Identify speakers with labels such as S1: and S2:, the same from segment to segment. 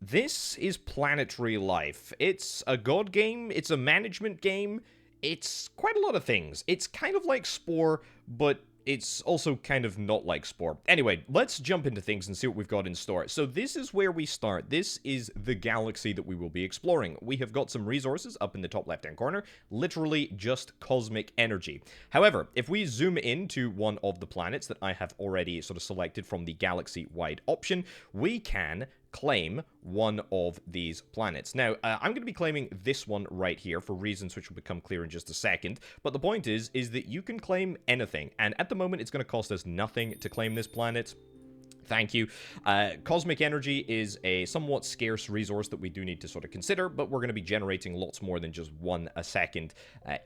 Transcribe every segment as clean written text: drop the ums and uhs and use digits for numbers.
S1: This is Planetary Life. It's a god game, it's a management game, it's quite a lot of things. It's kind of like SPORE, but it's also kind of not like SPORE. Anyway, let's jump into things and see what we've got in store. So this is where we start. This is the galaxy that we will be exploring. We have got some resources up in the top left-hand corner, literally just cosmic energy. However, if we zoom into one of the planets that I have already sort of selected from the galaxy-wide option, we can claim one of these planets. Now, I'm going to be claiming this one right here for reasons which will become clear in just a second, but the point is that you can claim anything, and at the moment it's going to cost us nothing to claim this planet. Thank you. Cosmic energy is a somewhat scarce resource that we do need to sort of consider, but we're going to be generating lots more than just one a second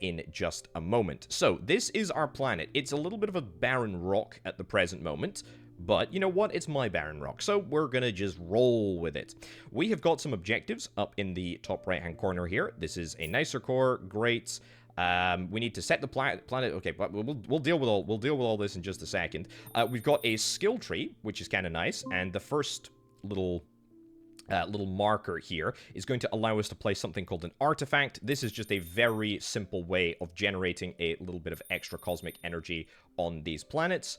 S1: in just a moment. So, this is our planet. It's a little bit of a barren rock at the present moment, but you know what? It's my barren rock, so we're going to just roll with it. We have got some objectives up in the top right-hand corner here. This is a nicer core, great. We need to set the planet. Okay, but we'll deal with all this in just a second. We've got a skill tree, which is kind of nice, and the first little marker here is going to allow us to place something called an artifact. This is just a very simple way of generating a little bit of extra cosmic energy on these planets.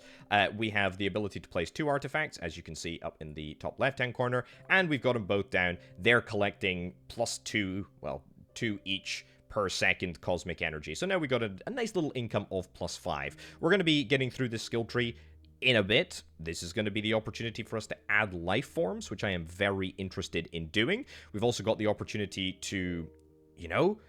S1: We have the ability to place 2 artifacts, as you can see up in the top left-hand corner, and we've got them both down. They're collecting +2, well, 2 each per second cosmic energy. So now we got a nice little income of +5. We're going to be getting through this skill tree in a bit. This is going to be the opportunity for us to add life forms, which I am very interested in doing. We've also got the opportunity to, you know,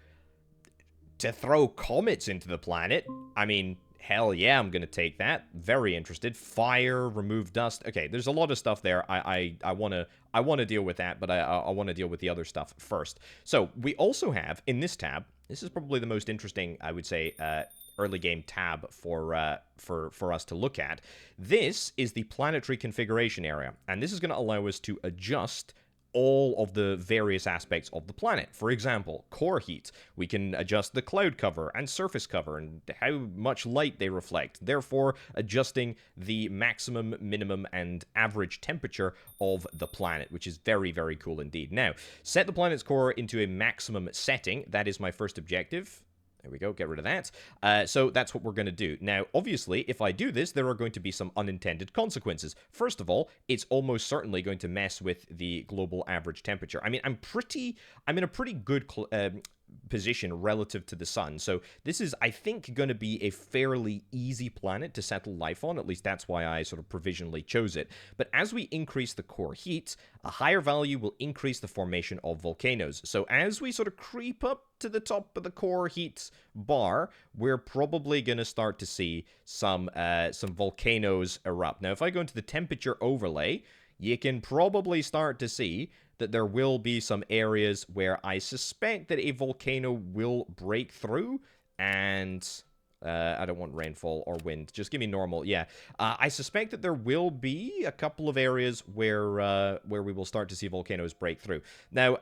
S1: to throw comets into the planet. I mean, hell yeah, I'm going to take that. Very interested. Fire, remove dust. Okay, there's a lot of stuff there. I want to deal with that, but I want to deal with the other stuff first. So we also have in this tab, this is probably the most interesting, I would say, early game tab for us to look at. This is the Planetary Configuration area, and this is going to allow us to adjust all of the various aspects of the planet. For example, core heat. We can adjust the cloud cover and surface cover and how much light they reflect, therefore adjusting the maximum, minimum, and average temperature of the planet, which is very, very cool indeed. Now, set the planet's core into a maximum setting. That is my first objective. There we go, get rid of that. So that's what we're going to do. Now, obviously, if I do this, there are going to be some unintended consequences. First of all, it's almost certainly going to mess with the global average temperature. I mean, I'm in a pretty good position relative to the sun. So this is, I think, going to be a fairly easy planet to settle life on. At least that's why I sort of provisionally chose it. But as we increase the core heat, a higher value will increase the formation of volcanoes. So as we sort of creep up to the top of the core heat bar, we're probably going to start to see some volcanoes erupt. Now, if I go into the temperature overlay, you can probably start to see that there will be some areas where I suspect that a volcano will break through, and I don't want rainfall or wind. Just give me normal. Yeah, I suspect that there will be a couple of areas where we will start to see volcanoes break through. Now,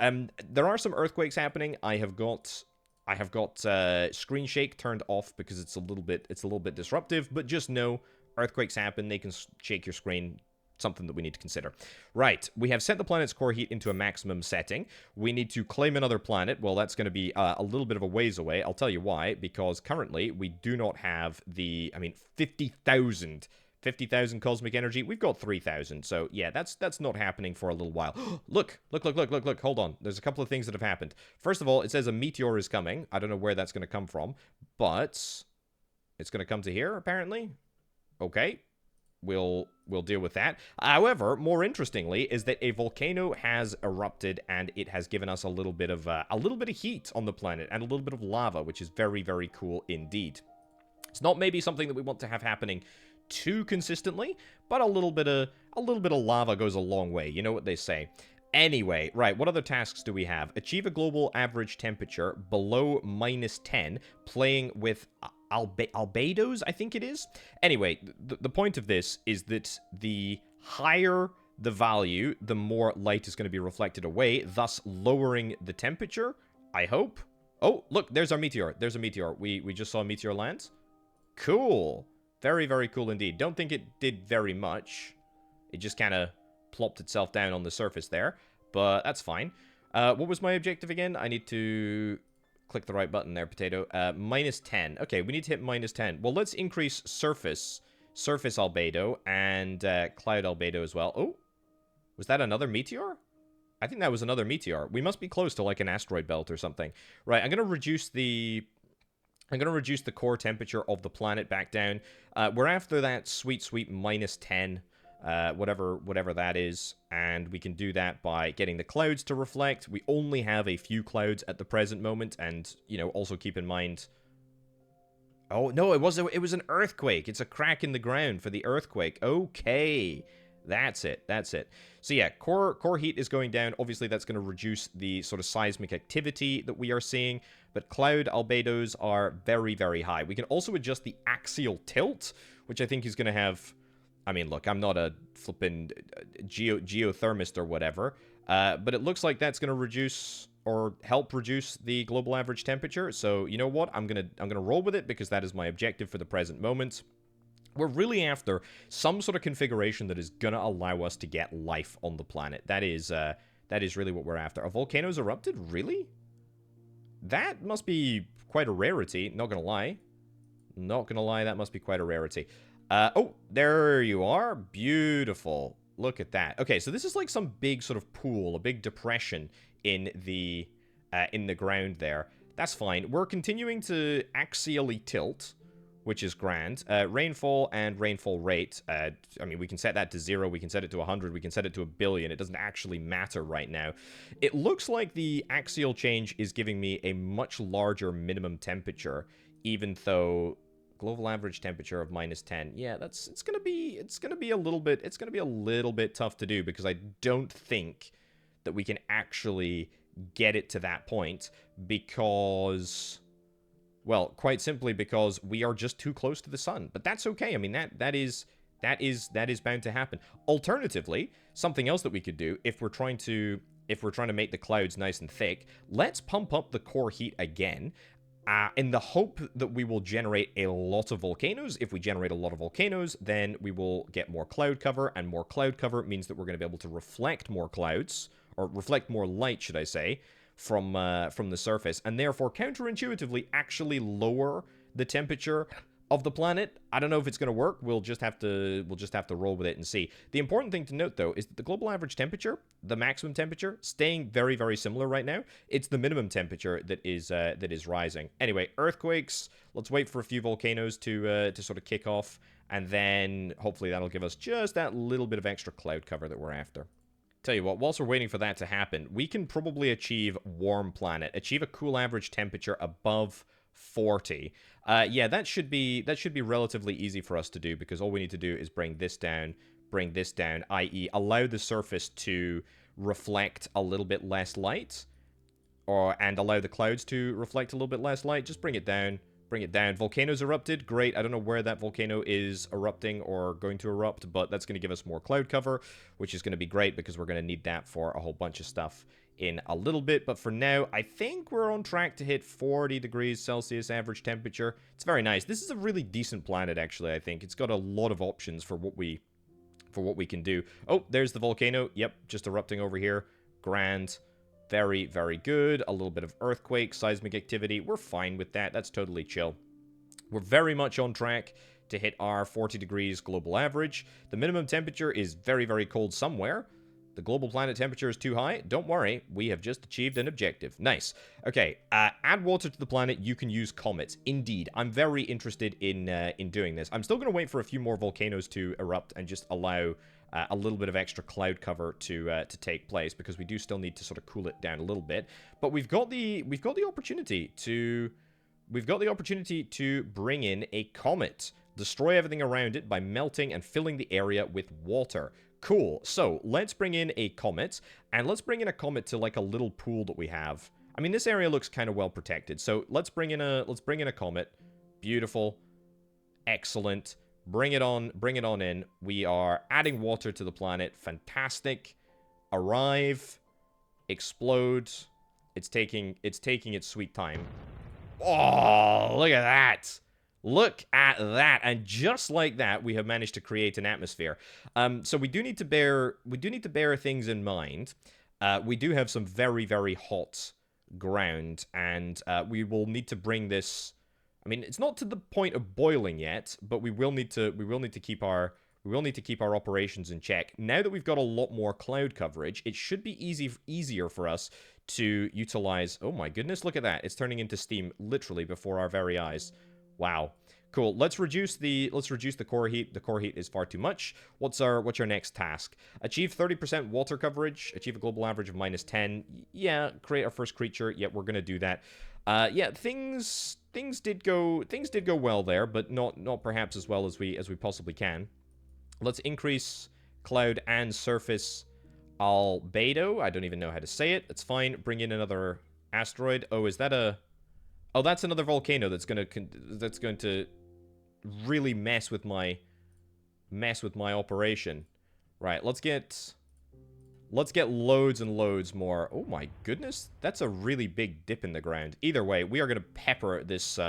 S1: there are some earthquakes happening. I have got screen shake turned off because it's a little bit disruptive. But just know, earthquakes happen. They can shake your screen. Something that we need to consider. Right, we have set the planet's core heat into a maximum setting. We need to claim another planet. Well, that's going to be a little bit of a ways away. I'll tell you why. Because currently, we do not have 50,000 cosmic energy. We've got 3,000. So, yeah, that's not happening for a little while. Look. Hold on. There's a couple of things that have happened. First of all, it says a meteor is coming. I don't know where that's going to come from. But it's going to come to here, apparently. Okay. We'll deal with that. However, more interestingly, is that a volcano has erupted and it has given us a little bit of heat on the planet and a little bit of lava, which is very, very cool indeed. It's not maybe something that we want to have happening too consistently, but a little bit of lava goes a long way. You know what they say. Anyway, right, what other tasks do we have? Achieve a global average temperature below -10, playing with albedos, I think it is. Anyway, the point of this is that the higher the value, the more light is going to be reflected away, thus lowering the temperature, I hope. Oh, look, there's our meteor. There's a meteor. We just saw a meteor land. Cool. Very, very cool indeed. Don't think it did very much. It just kind of plopped itself down on the surface there. but that's fine. What was my objective again? I need to click the right button there, Potato. -10. Okay, we need to hit -10. Well, let's increase surface albedo, and cloud albedo as well. Oh, was that another meteor? I think that was another meteor. We must be close to like an asteroid belt or something. Right, I'm gonna reduce the core temperature of the planet back down. We're after that sweet -10, whatever that is, and we can do that by getting the clouds to reflect. We only have a few clouds at the present moment, and you know, also keep in mind. Oh no, it was an earthquake. It's a crack in the ground for the earthquake. Okay. That's it. So yeah, core heat is going down. Obviously, that's going to reduce the sort of seismic activity that we are seeing. But cloud albedos are very, very high. We can also adjust the axial tilt, which I think is going to have... I mean, look, I'm not a flippin' geothermist or whatever. But it looks like that's going to reduce or help reduce the global average temperature. So you know what? I'm gonna roll with it because that is my objective for the present moment. We're really after some sort of configuration that is going to allow us to get life on the planet. That is really what we're after. A volcano's erupted? Really? That must be quite a rarity. Not going to lie. Not going to lie, that must be quite a rarity. Oh, there you are. Beautiful. Look at that. Okay, so this is like some big sort of pool, a big depression in the ground there. That's fine. We're continuing to axially tilt, which is grand. Rainfall and rainfall rate, I mean, we can set that to 0, we can set it to 100, we can set it to 1 billion. It doesn't actually matter right now. It looks like the axial change is giving me a much larger minimum temperature, even though global average temperature of -10. Yeah, it's gonna be a little bit tough to do, because I don't think that we can actually get it to that point, because... well, quite simply because we are just too close to the sun. But that's okay. I mean, that is bound to happen. Alternatively, something else that we could do, if we're trying to make the clouds nice and thick, let's pump up the core heat again, in the hope that we will generate a lot of volcanoes. If we generate a lot of volcanoes, then we will get more cloud cover, and more cloud cover means that we're going to be able to reflect more clouds, or reflect more light, should I say, from the surface, and therefore counterintuitively actually lower the temperature of the planet. I don't know if it's going to work. We'll just have to roll with it and see. The important thing to note, though, is that the global average temperature, the maximum temperature, staying very, very similar right now. It's the minimum temperature that is rising. Anyway, earthquakes. Let's wait for a few volcanoes to sort of kick off, and then hopefully that'll give us just that little bit of extra cloud cover that we're after. Tell you what, whilst we're waiting for that to happen, we can probably achieve warm planet, achieve a cool average temperature above 40. Yeah, that should be relatively easy for us to do, because all we need to do is bring this down, i.e. allow the surface to reflect a little bit less light, and allow the clouds to reflect a little bit less light. Just bring it down. Volcanoes erupted. Great. I don't know where that volcano is erupting or going to erupt, but that's going to give us more cloud cover, which is going to be great, because we're going to need that for a whole bunch of stuff in a little bit. But for now, I think we're on track to hit 40 degrees Celsius average temperature. It's very nice. This is a really decent planet, actually, I think. It's got a lot of options for what we can do. Oh, there's the volcano. Yep, just erupting over here. Grand. Very, very good. A little bit of earthquake, seismic activity. We're fine with that. That's totally chill. We're very much on track to hit our 40 degrees global average. The minimum temperature is very, very cold somewhere. The global planet temperature is too high. Don't worry, we have just achieved an objective. Nice. Okay, add water to the planet. You can use comets. Indeed, I'm very interested in doing this. I'm still going to wait for a few more volcanoes to erupt and just allow a little bit of extra cloud cover to take place, because we do still need to sort of cool it down a little bit. But we've got the opportunity to bring in a comet, destroy everything around it by melting and filling the area with water. Cool. So let's bring in a comet, and let's bring in a comet to like a little pool that we have. I mean, this area looks kind of well protected, so let's bring in a comet. Beautiful, excellent. Bring it on in. We are adding water to the planet. Fantastic. Arrive. Explode. It's taking its sweet time. Oh, look at that. Look at that. And just like that, we have managed to create an atmosphere. So we do need to bear things in mind. we do have some very, very hot ground, and we will need to bring this. I mean, it's not to the point of boiling yet, but we will need to keep our operations in check. Now that we've got a lot more cloud coverage, it should be easier for us to utilize. Oh my goodness, look at that! It's turning into steam literally before our very eyes. Wow. Cool. Let's reduce the core heat. The core heat is far too much. What's our next task? Achieve 30% water coverage. Achieve a global average of -10. Yeah, create our first creature. Yeah, we're gonna do that. Yeah, things did go well there, but not perhaps as well as we possibly can. Let's increase cloud and surface albedo. I don't even know how to say it. It's fine. Bring in another asteroid. Oh, is that a? Oh, that's another volcano that's going to really mess with my operation. Right, let's get loads and loads more. Oh my goodness, that's a really big dip in the ground. Either way, we are going to pepper this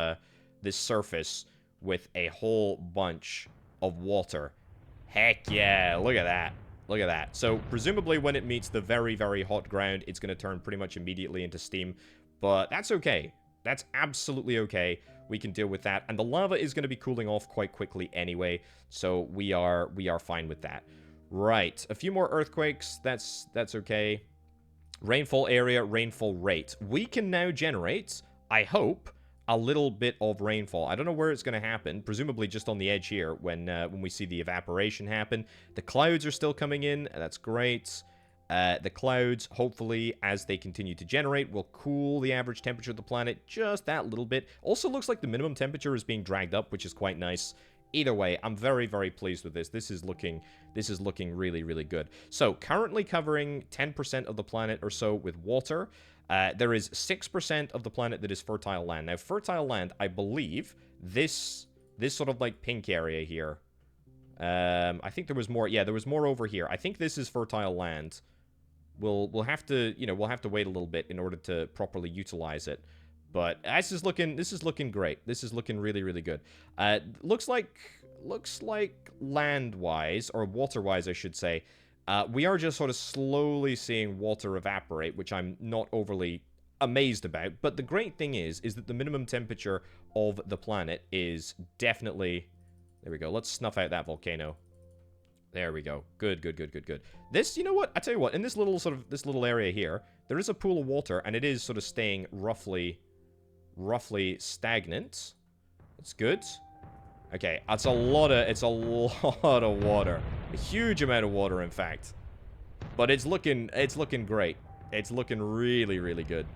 S1: this surface with a whole bunch of water. Heck yeah, look at that. Look at that. So presumably when it meets the very, very hot ground, it's going to turn pretty much immediately into steam. But that's okay. That's absolutely okay. We can deal with that. And the lava is going to be cooling off quite quickly anyway. So we are fine with that. Right. A few more earthquakes. That's okay. Rainfall area, rainfall rate. We can now generate, I hope, a little bit of rainfall. I don't know where it's going to happen. Presumably just on the edge here when we see the evaporation happen. The clouds are still coming in. That's great. The clouds, hopefully, as they continue to generate, will cool the average temperature of the planet just that little bit. Also looks like the minimum temperature is being dragged up, which is quite nice. Either way, I'm very, very pleased with this. This is looking really, really good. So, currently covering 10% of the planet or so with water. There is 6% of the planet that is fertile land. Now, fertile land, I believe, this sort of like pink area here. I think there was more. Yeah, there was more over here. I think this is fertile land. We'll have to, we'll have to wait a little bit in order to properly utilize it. But this is looking great. This is looking really, really good. Looks like land-wise, or water-wise, I should say, we are just sort of slowly seeing water evaporate, which I'm not overly amazed about. But the great thing is that the minimum temperature of the planet is definitely. There we go. Let's snuff out that volcano. There we go. Good, good, good, good, good. This, you know what? I tell you what, in this little area here, there is a pool of water, and it is sort of staying roughly stagnant. That's good. Okay, it's a lot of water. A huge amount of water, in fact. But it's looking great. It's looking really, really good.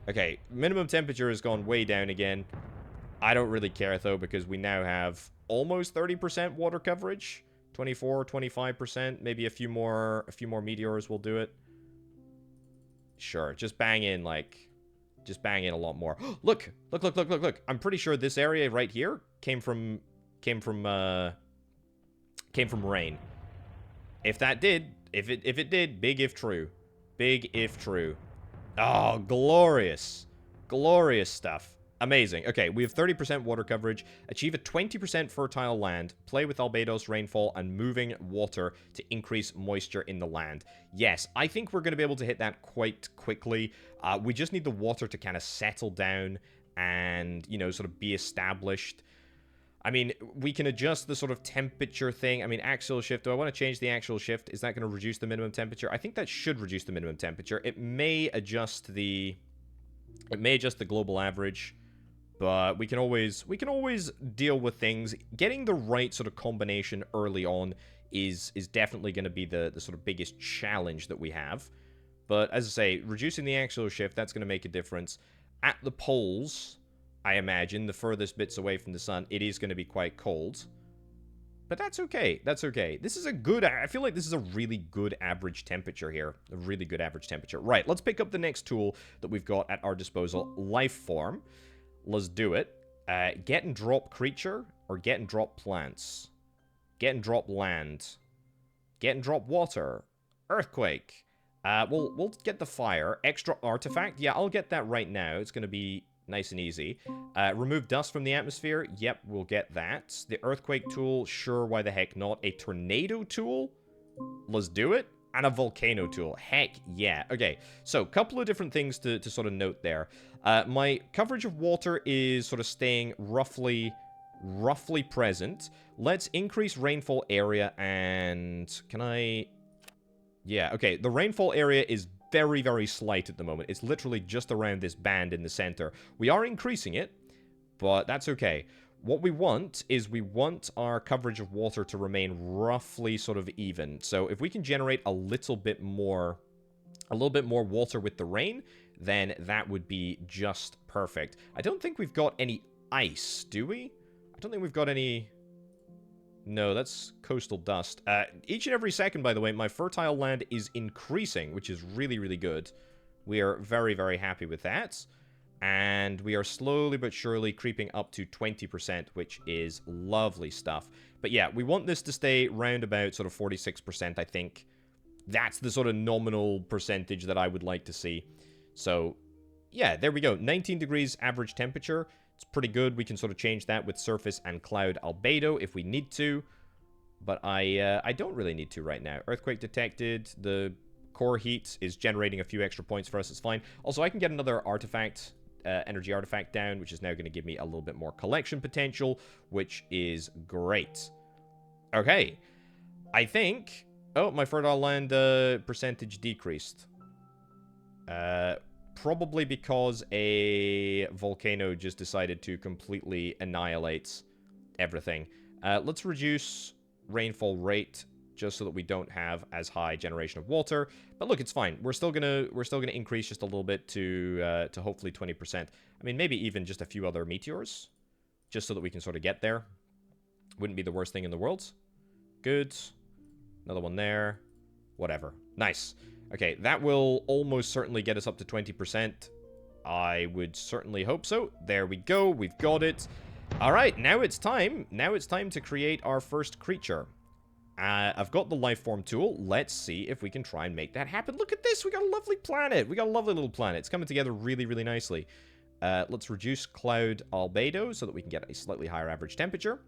S1: Okay, minimum temperature has gone way down again. I don't really care, though, because we now have almost 30% water coverage. 24, 25%, maybe a few more meteors will do it. Sure, just bang in a lot more. Look. I'm pretty sure this area right here came from rain. If it did, big if true. Big if true. Oh, glorious. Glorious stuff. Amazing. Okay, we have 30% water coverage, achieve a 20% fertile land, play with albedos, rainfall, and moving water to increase moisture in the land. Yes, I think we're going to be able to hit that quite quickly. We just need the water to kind of settle down and, sort of be established. I mean, we can adjust the sort of temperature thing. I mean, axial shift. Do I want to change the axial shift? Is that going to reduce the minimum temperature? I think that should reduce the minimum temperature. It may adjust the global average. But we can always deal with things. Getting the right sort of combination early on is definitely going to be the sort of biggest challenge that we have. But as I say, reducing the axial shift, that's going to make a difference. At the poles, I imagine, the furthest bits away from the sun, it is going to be quite cold. But that's okay. That's okay. This is a good. I feel like this is a really good average temperature here. A really good average temperature. Right, let's pick up the next tool that we've got at our disposal, Life Form. Let's do it. Get and drop creature or get and drop plants. Get and drop land. Get and drop water. Earthquake. We'll get the fire. Extra artifact. Yeah, I'll get that right now. It's going to be nice and easy. Remove dust from the atmosphere. Yep, we'll get that. The earthquake tool. Sure, why the heck not? A tornado tool. Let's do it. And a volcano tool. Heck yeah. Okay, so a couple of different things to sort of note there. My coverage of water is sort of staying roughly present. Let's increase rainfall area and... Can I... Yeah, okay. The rainfall area is very, very slight at the moment. It's literally just around this band in the center. We are increasing it, but that's okay. What we want is we want our coverage of water to remain roughly sort of even. So if we can generate a little bit more water with the rain, then that would be just perfect. I don't think we've got any ice, do we? I don't think we've got any... No, that's coastal dust. Each and every second, by the way, my fertile land is increasing, which is really, really good. We are very, very happy with that. And we are slowly but surely creeping up to 20%, which is lovely stuff. But yeah, we want this to stay round about sort of 46%, I think. That's the sort of nominal percentage that I would like to see. So, yeah, there we go. 19 degrees average temperature. It's pretty good. We can sort of change that with surface and cloud albedo if we need to. But I don't really need to right now. Earthquake detected. The core heat is generating a few extra points for us. It's fine. Also, I can get another artifact, energy artifact down, which is now going to give me a little bit more collection potential, which is great. Okay. I think... Oh, my fertile land percentage decreased. Probably because a volcano just decided to completely annihilate everything. Let's reduce rainfall rate just so that we don't have as high generation of water. But look, it's fine. We're still gonna increase just a little bit to hopefully 20%. I mean, maybe even just a few other meteors, just so that we can sort of get there. Wouldn't be the worst thing in the world. Good. Another one there. Whatever. Nice. Okay, that will almost certainly get us up to 20%. I would certainly hope so. There we go. We've got it. All right, now it's time. Now it's time to create our first creature. I've got the life form tool. Let's see if we can try and make that happen. Look at this. We got a lovely planet. We got a lovely little planet. It's coming together really, really nicely. Let's reduce cloud albedo so that we can get a slightly higher average temperature.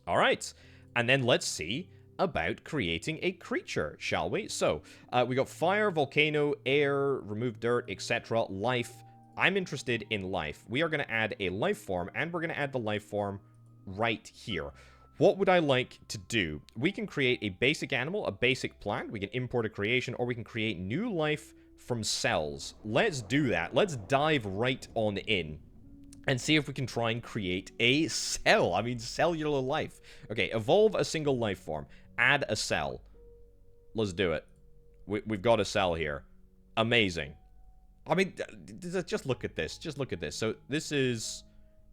S1: All right. And then let's see about creating a creature, shall we? So, we got fire, volcano, air, remove dirt, etc. Life. I'm interested in life. We are going to add a life form, and we're going to add the life form right here. What would I like to do? We can create a basic animal, a basic plant. We can import a creation, or we can create new life from cells. Let's do that. Let's dive right on in and see if we can try and create a cell. I mean, cellular life. Okay, evolve a single life form. Add a cell. Let's do it. We've got a cell here. Amazing. I mean, just look at this. Just look at this. So this is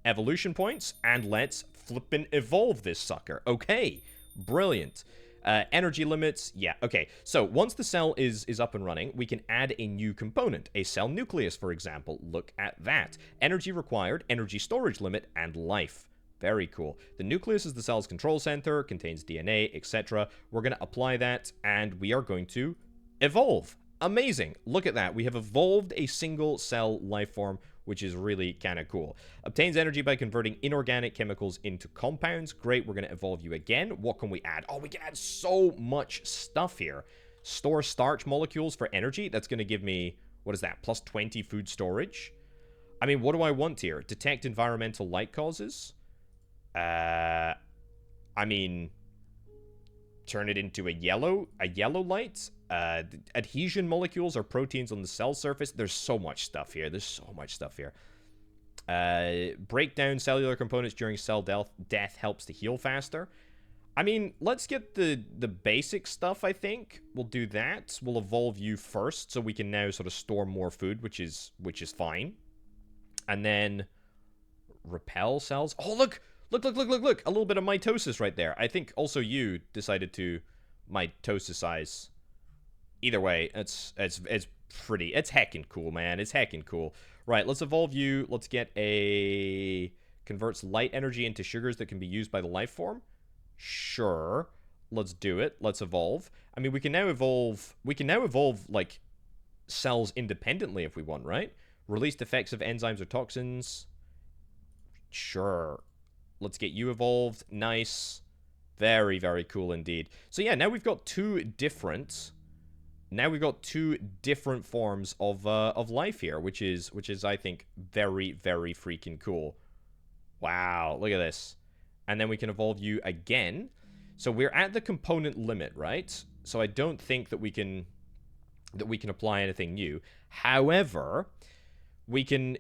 S1: evolution points, and let's flippin' evolve this sucker. Okay, brilliant. Energy limits, yeah, okay. So once the cell is up and running, we can add a new component. A cell nucleus, for example. Look at that. Energy required, energy storage limit, and life. Very cool. The nucleus is the cell's control center, contains DNA, etc. We're going to apply that, and we are going to evolve. Amazing. Look at that. We have evolved a single cell life form, which is really kind of cool. Obtains energy by converting inorganic chemicals into compounds. Great. We're going to evolve you again. What can we add? Oh, we can add so much stuff here. Store starch molecules for energy. That's going to give me, what is that, plus 20 food storage? I mean, what do I want here? Detect environmental light causes. I mean, turn it into a yellow light. Adhesion molecules are proteins on the cell surface. There's so much stuff here. Break down cellular components during cell death helps to heal faster. I mean, let's get the basic stuff, I think. We'll do that. We'll evolve you first, so we can now sort of store more food, which is fine. And then repel cells. Oh, look! Look. A little bit of mitosis right there. I think also you decided to mitosisize. Either way, it's pretty. It's heckin' cool, man. It's heckin' cool. Right, let's evolve you. Let's get a... Converts light energy into sugars that can be used by the life form. Sure. Let's do it. Let's evolve. I mean, we can now evolve, like, cells independently if we want, right? Released effects of enzymes or toxins. Sure. Let's get you evolved. Nice. Very, very cool indeed. So yeah, now we've got two different Now we've got two different forms of life here, which is I think very, very freaking cool. Wow, look at this. And then we can evolve you again. So we're at the component limit, right? So I don't think that we can apply anything new. However, we can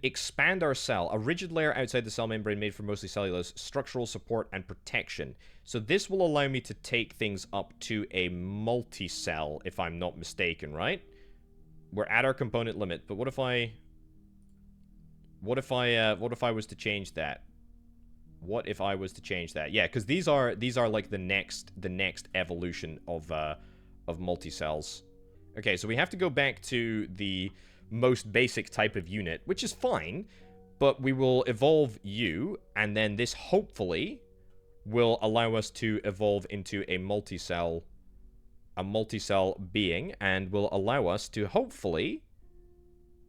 S1: expand our cell. A rigid layer outside the cell membrane made from mostly cellulose, structural support and protection. So this will allow me to take things up to a multi-cell, if I'm not mistaken, right? We're at our component limit, but what if I was to change that? What if I was to change that? Yeah, because these are like the next evolution of multi-cells. Okay, so we have to go back to the most basic type of unit, which is fine, but we will evolve you, and then this hopefully will allow us to evolve into a multi-cell being, and will allow us to hopefully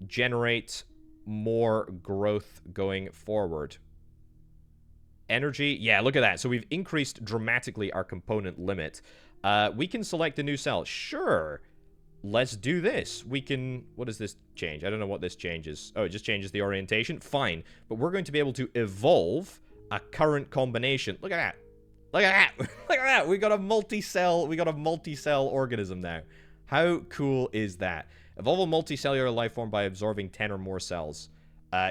S1: generate more growth going forward. Energy, yeah, look at that. So we've increased dramatically our component limit. We can select a new cell. Sure. Let's do this. We can... What does this change? I don't know what this changes. Oh, it just changes the orientation? Fine. But we're going to be able to evolve a current combination. Look at that. Look at that. Look at that. We got a multi-cell organism now. How cool is that? Evolve a multicellular life form by absorbing 10 or more cells.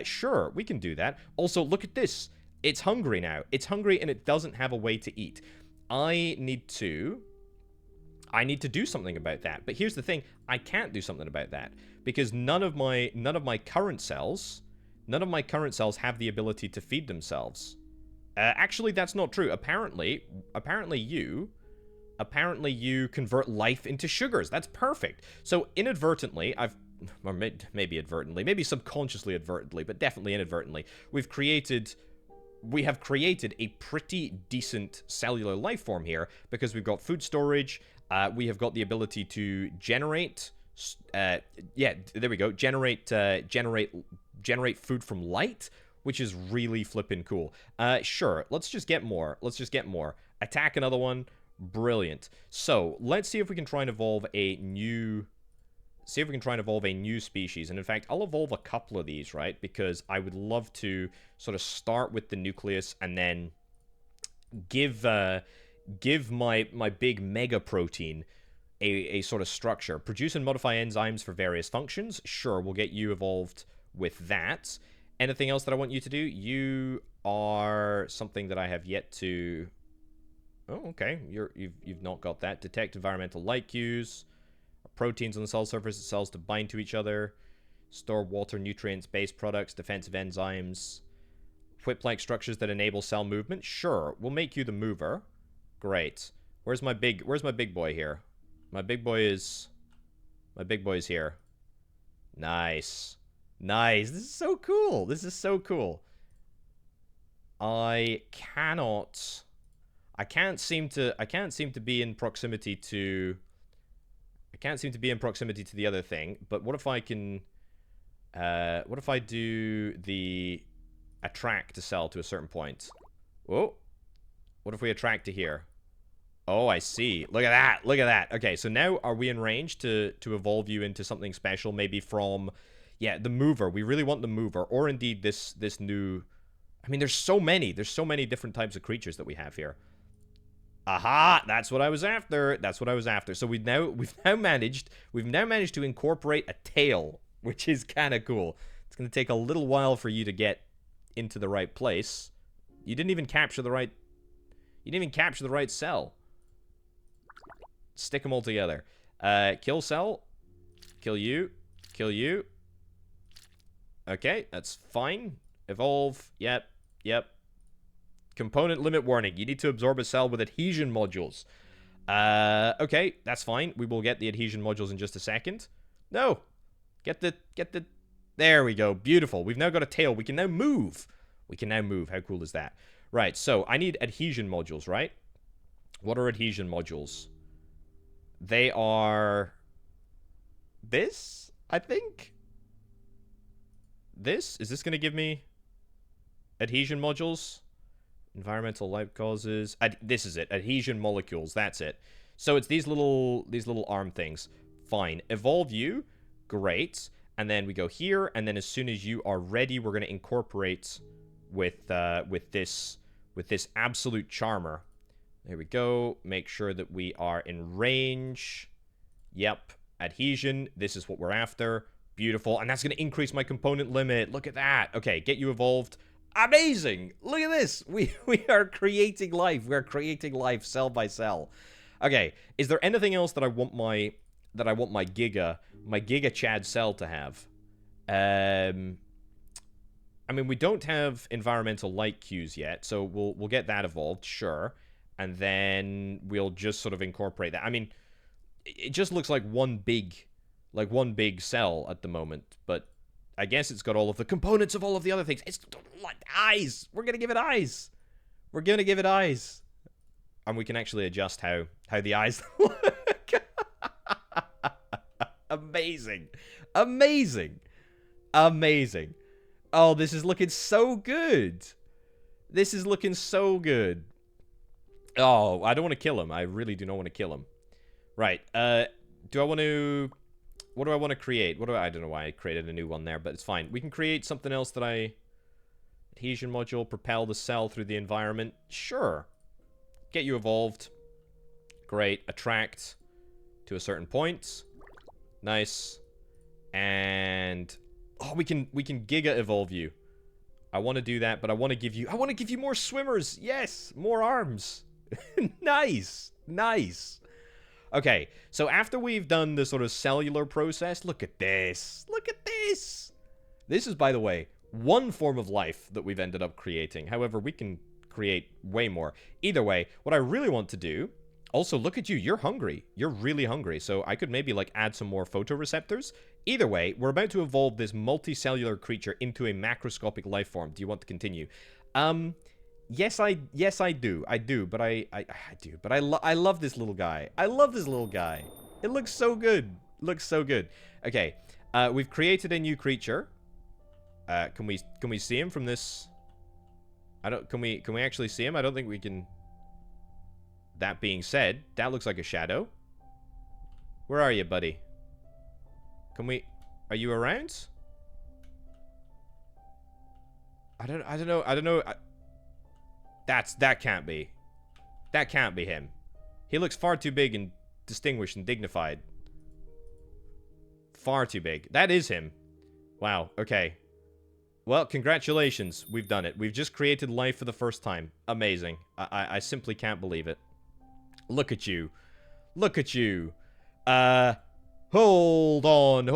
S1: Sure, we can do that. Also, look at this. It's hungry now. It's hungry and it doesn't have a way to eat. I need to do something about that. But here's the thing, I can't do something about that because none of my current cells have the ability to feed themselves. Actually, that's not true. Apparently you convert life into sugars. That's perfect. So inadvertently, or maybe advertently, maybe subconsciously advertently, but definitely inadvertently, we have created a pretty decent cellular life form here because we've got food storage. We have got the ability to generate, there we go, generate food from light, which is really flippin' cool. Sure, let's just get more. Attack another one. Brilliant. So, let's see if we can try and evolve a new species. And in fact, I'll evolve a couple of these, right? Because I would love to sort of start with the nucleus and then give my big mega protein a sort of structure. Produce and modify enzymes for various functions. Sure, we'll get you evolved with that. Anything else that I want you to do? You are something that I have yet to... Oh, okay. You've not got that. Detect environmental light cues. Proteins on the cell surface of cells to bind to each other. Store water, nutrients, base products, defensive enzymes. Whip-like structures that enable cell movement. Sure, we'll make you the mover. Great. Where's my big boy here? My big boy is here. Nice. Nice. This is so cool. I can't seem to be in proximity to the other thing, but what if I can what if I do the attract to cell to a certain point? Oh. What if we attract to here? Oh, I see. Look at that. Look at that. Okay, so now are we in range to evolve you into something special? Maybe from, yeah, the mover. We really want the mover. Or indeed this new... I mean, there's so many different types of creatures that we have here. Aha! That's what I was after. So we've now managed to incorporate a tail, which is kind of cool. It's going to take a little while for you to get into the right place. You didn't even capture the right cell. Stick them all together. Kill cell. Kill you. Kill you. Okay, that's fine. Evolve. Yep. Component limit warning. You need to absorb a cell with adhesion modules. Okay, that's fine. We will get the adhesion modules in just a second. No. Get the... There we go. Beautiful. We've now got a tail. We can now move. How cool is that? Right, so I need adhesion modules, right? What are adhesion modules? They are... this, I think? Is this going to give me adhesion modules? Environmental life causes... this is it. Adhesion molecules, that's it. So it's these little arm things. Fine. Evolve you. Great. And then we go here, and then as soon as you are ready, we're going to incorporate with this absolute charmer. There we go. Make sure that we are in range. Yep. Adhesion. This is what we're after. Beautiful. And that's going to increase my component limit. Look at that. Okay, get you evolved. Amazing. Look at this. We are creating life. We're creating life cell by cell. Okay, is there anything else that I want my Giga Chad cell to have? I mean, we don't have environmental light cues yet, so we'll get that evolved, sure. And then we'll just sort of incorporate that. I mean, it just looks like one big cell at the moment, but I guess it's got all of the components of all of the other things. It's like eyes. We're gonna give it eyes. We're gonna give it eyes, and we can actually adjust how the eyes look. Amazing, amazing, amazing. Oh, this is looking so good. This is looking so good. Oh, I don't want to kill him. I really do not want to kill him. Right. Do I want to... What do I want to create? I don't know why I created a new one there, but it's fine. We can create something else that I... Adhesion module, propel the cell through the environment. Sure. Get you evolved. Great. Attract to a certain point. Nice. And... Oh, we can Giga evolve you. I want to do that, but I want to give you more swimmers. Yes, more arms. Nice. Nice. Okay, so after we've done the sort of cellular process, look at this. Look at this. This is, by the way, one form of life that we've ended up creating. However, we can create way more. Either way, what I really want to do... Also, look at you. You're hungry. You're really hungry. So I could maybe, like, add some more photoreceptors. Either way, we're about to evolve this multicellular creature into a macroscopic life form. Do you want to continue? Yes, I do. I do, but I do. But I love this little guy. I love this little guy. It looks so good. It looks so good. Okay, we've created a new creature. Can we see him from this? Can we actually see him? I don't think we can. That being said, that looks like a shadow. Where are you, buddy? Are you around? I don't know. That can't be. That can't be him. He looks far too big and distinguished and dignified. Far too big. That is him. Wow, okay. Well, congratulations. We've done it. We've just created life for the first time. Amazing. I simply can't believe it. Look at you. Look at you. Hold on.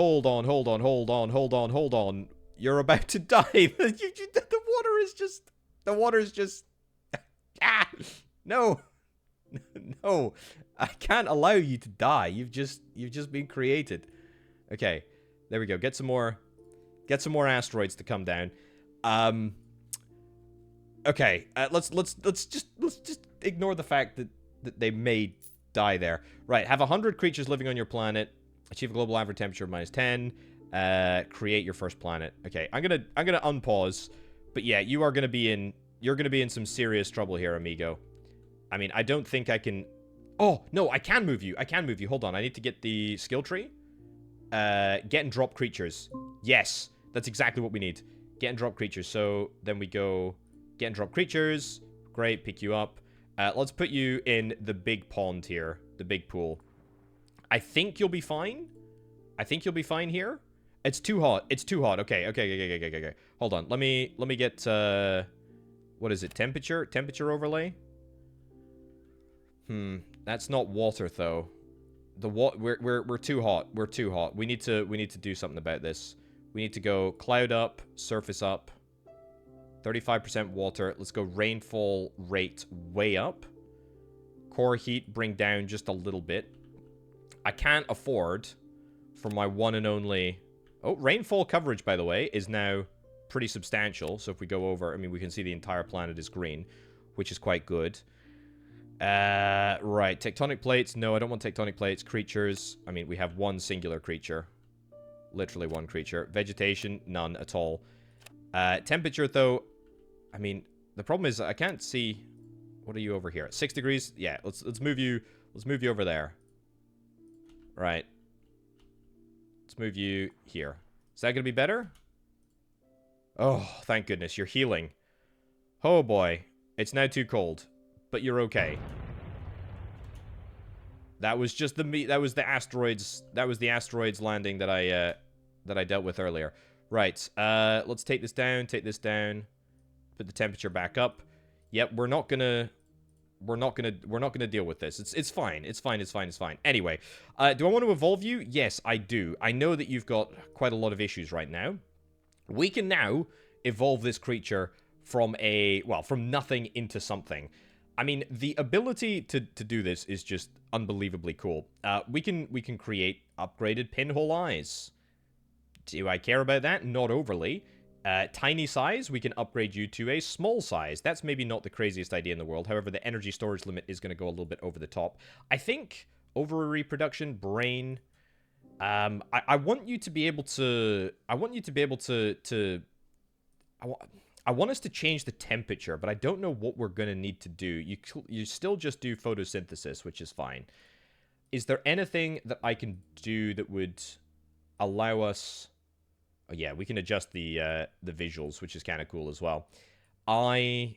S1: You're about to die. The water is just... Ah! No. No. I can't allow you to die. You've just been created. Okay. There we go. Get some more asteroids to come down. Okay. Let's just ignore the fact that they may die there. Right. Have 100 creatures living on your planet. Achieve a global average temperature of -10. Create your first planet. Okay. I'm gonna unpause. But yeah, you're gonna be in some serious trouble here, amigo. I mean, I don't think I can... Oh, no, I can move you. Hold on, I need to get the skill tree. Get and drop creatures. Yes, that's exactly what we need. Get and drop creatures. So then we go get and drop creatures. Great, pick you up. Let's put you in the big pond here. The big pool. I think you'll be fine. I think you'll be fine here. It's too hot. It's too hot. Okay. Hold on. Let me get what is it? Temperature overlay? That's not water though. We're too hot. We're too hot. We need to do something about this. We need to go cloud up, surface up. 35% water. Let's go rainfall rate way up. Core heat bring down just a little bit. I can't afford for my one and only... Oh, rainfall coverage, by the way, is now pretty substantial. So if we go over, I mean, we can see the entire planet is green, which is quite good. Right. Tectonic plates. No, I don't want tectonic plates. Creatures. I mean, we have one singular creature. Literally one creature. Vegetation. None at all. Temperature, though. I mean, the problem is I can't see... What are you over here? 6 degrees? Yeah, let's move you Let's move you over there. Right. Let's move you here. Is that going to be better? Oh, thank goodness. You're healing. Oh, boy. It's now too cold. But you're okay. That was just the that was the asteroids. That was the asteroids landing that I dealt with earlier. Right. Let's take this down. Take this down. Put the temperature back up. Yep. We're not gonna deal with this. It's fine. It's fine. It's fine. It's fine. Anyway, do I want to evolve you? Yes, I do. I know that you've got quite a lot of issues right now. We can now evolve this creature from from nothing into something. I mean, the ability to do this is just unbelievably cool. We can create upgraded pinhole eyes. Do I care about that? Not overly. Tiny size, we can upgrade you to a small size. That's maybe not the craziest idea in the world. However, the energy storage limit is going to go a little bit over the top. I think over a reproduction, brain. I want you to be able to. I want you to be able to. I want us to change the temperature, but I don't know what we're going to need to do. You still just do photosynthesis, which is fine. Is there anything that I can do that would allow us... Oh, yeah, we can adjust the visuals, which is kind of cool as well. I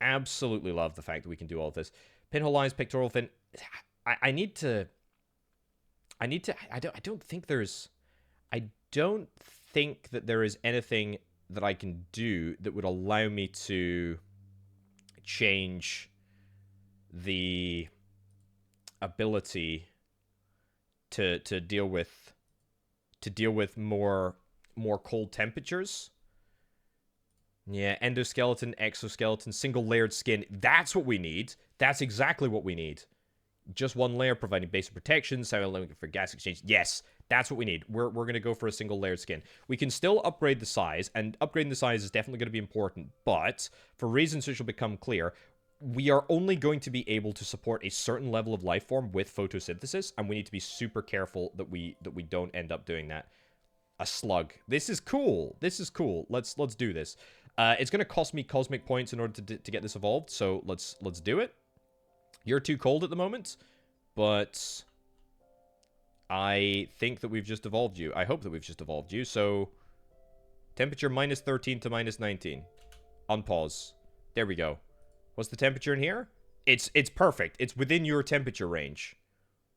S1: absolutely love the fact that we can do all of this. Pinhole eyes, pectoral fin. I don't think that there is anything that I can do that would allow me to change the ability to deal with more cold temperatures. Yeah, endoskeleton, exoskeleton, single layered skin. That's what we need. That's exactly what we need. Just one layer providing basic protection, allowing for gas exchange. Yes, that's what we need. We're going to go for a single layered skin. We can still upgrade the size, and upgrading the size is definitely going to be important, but for reasons which will become clear, we are only going to be able to support a certain level of life form with photosynthesis, and we need to be super careful that we don't end up doing that. A slug. This is cool. This is cool. Let's do this. It's going to cost me cosmic points in order to get this evolved, so let's do it. You're too cold at the moment, but I think that we've just evolved you. I hope that we've just evolved you. So, temperature minus 13 to minus 19. Unpause. There we go. What's the temperature in here? It's perfect. It's within your temperature range.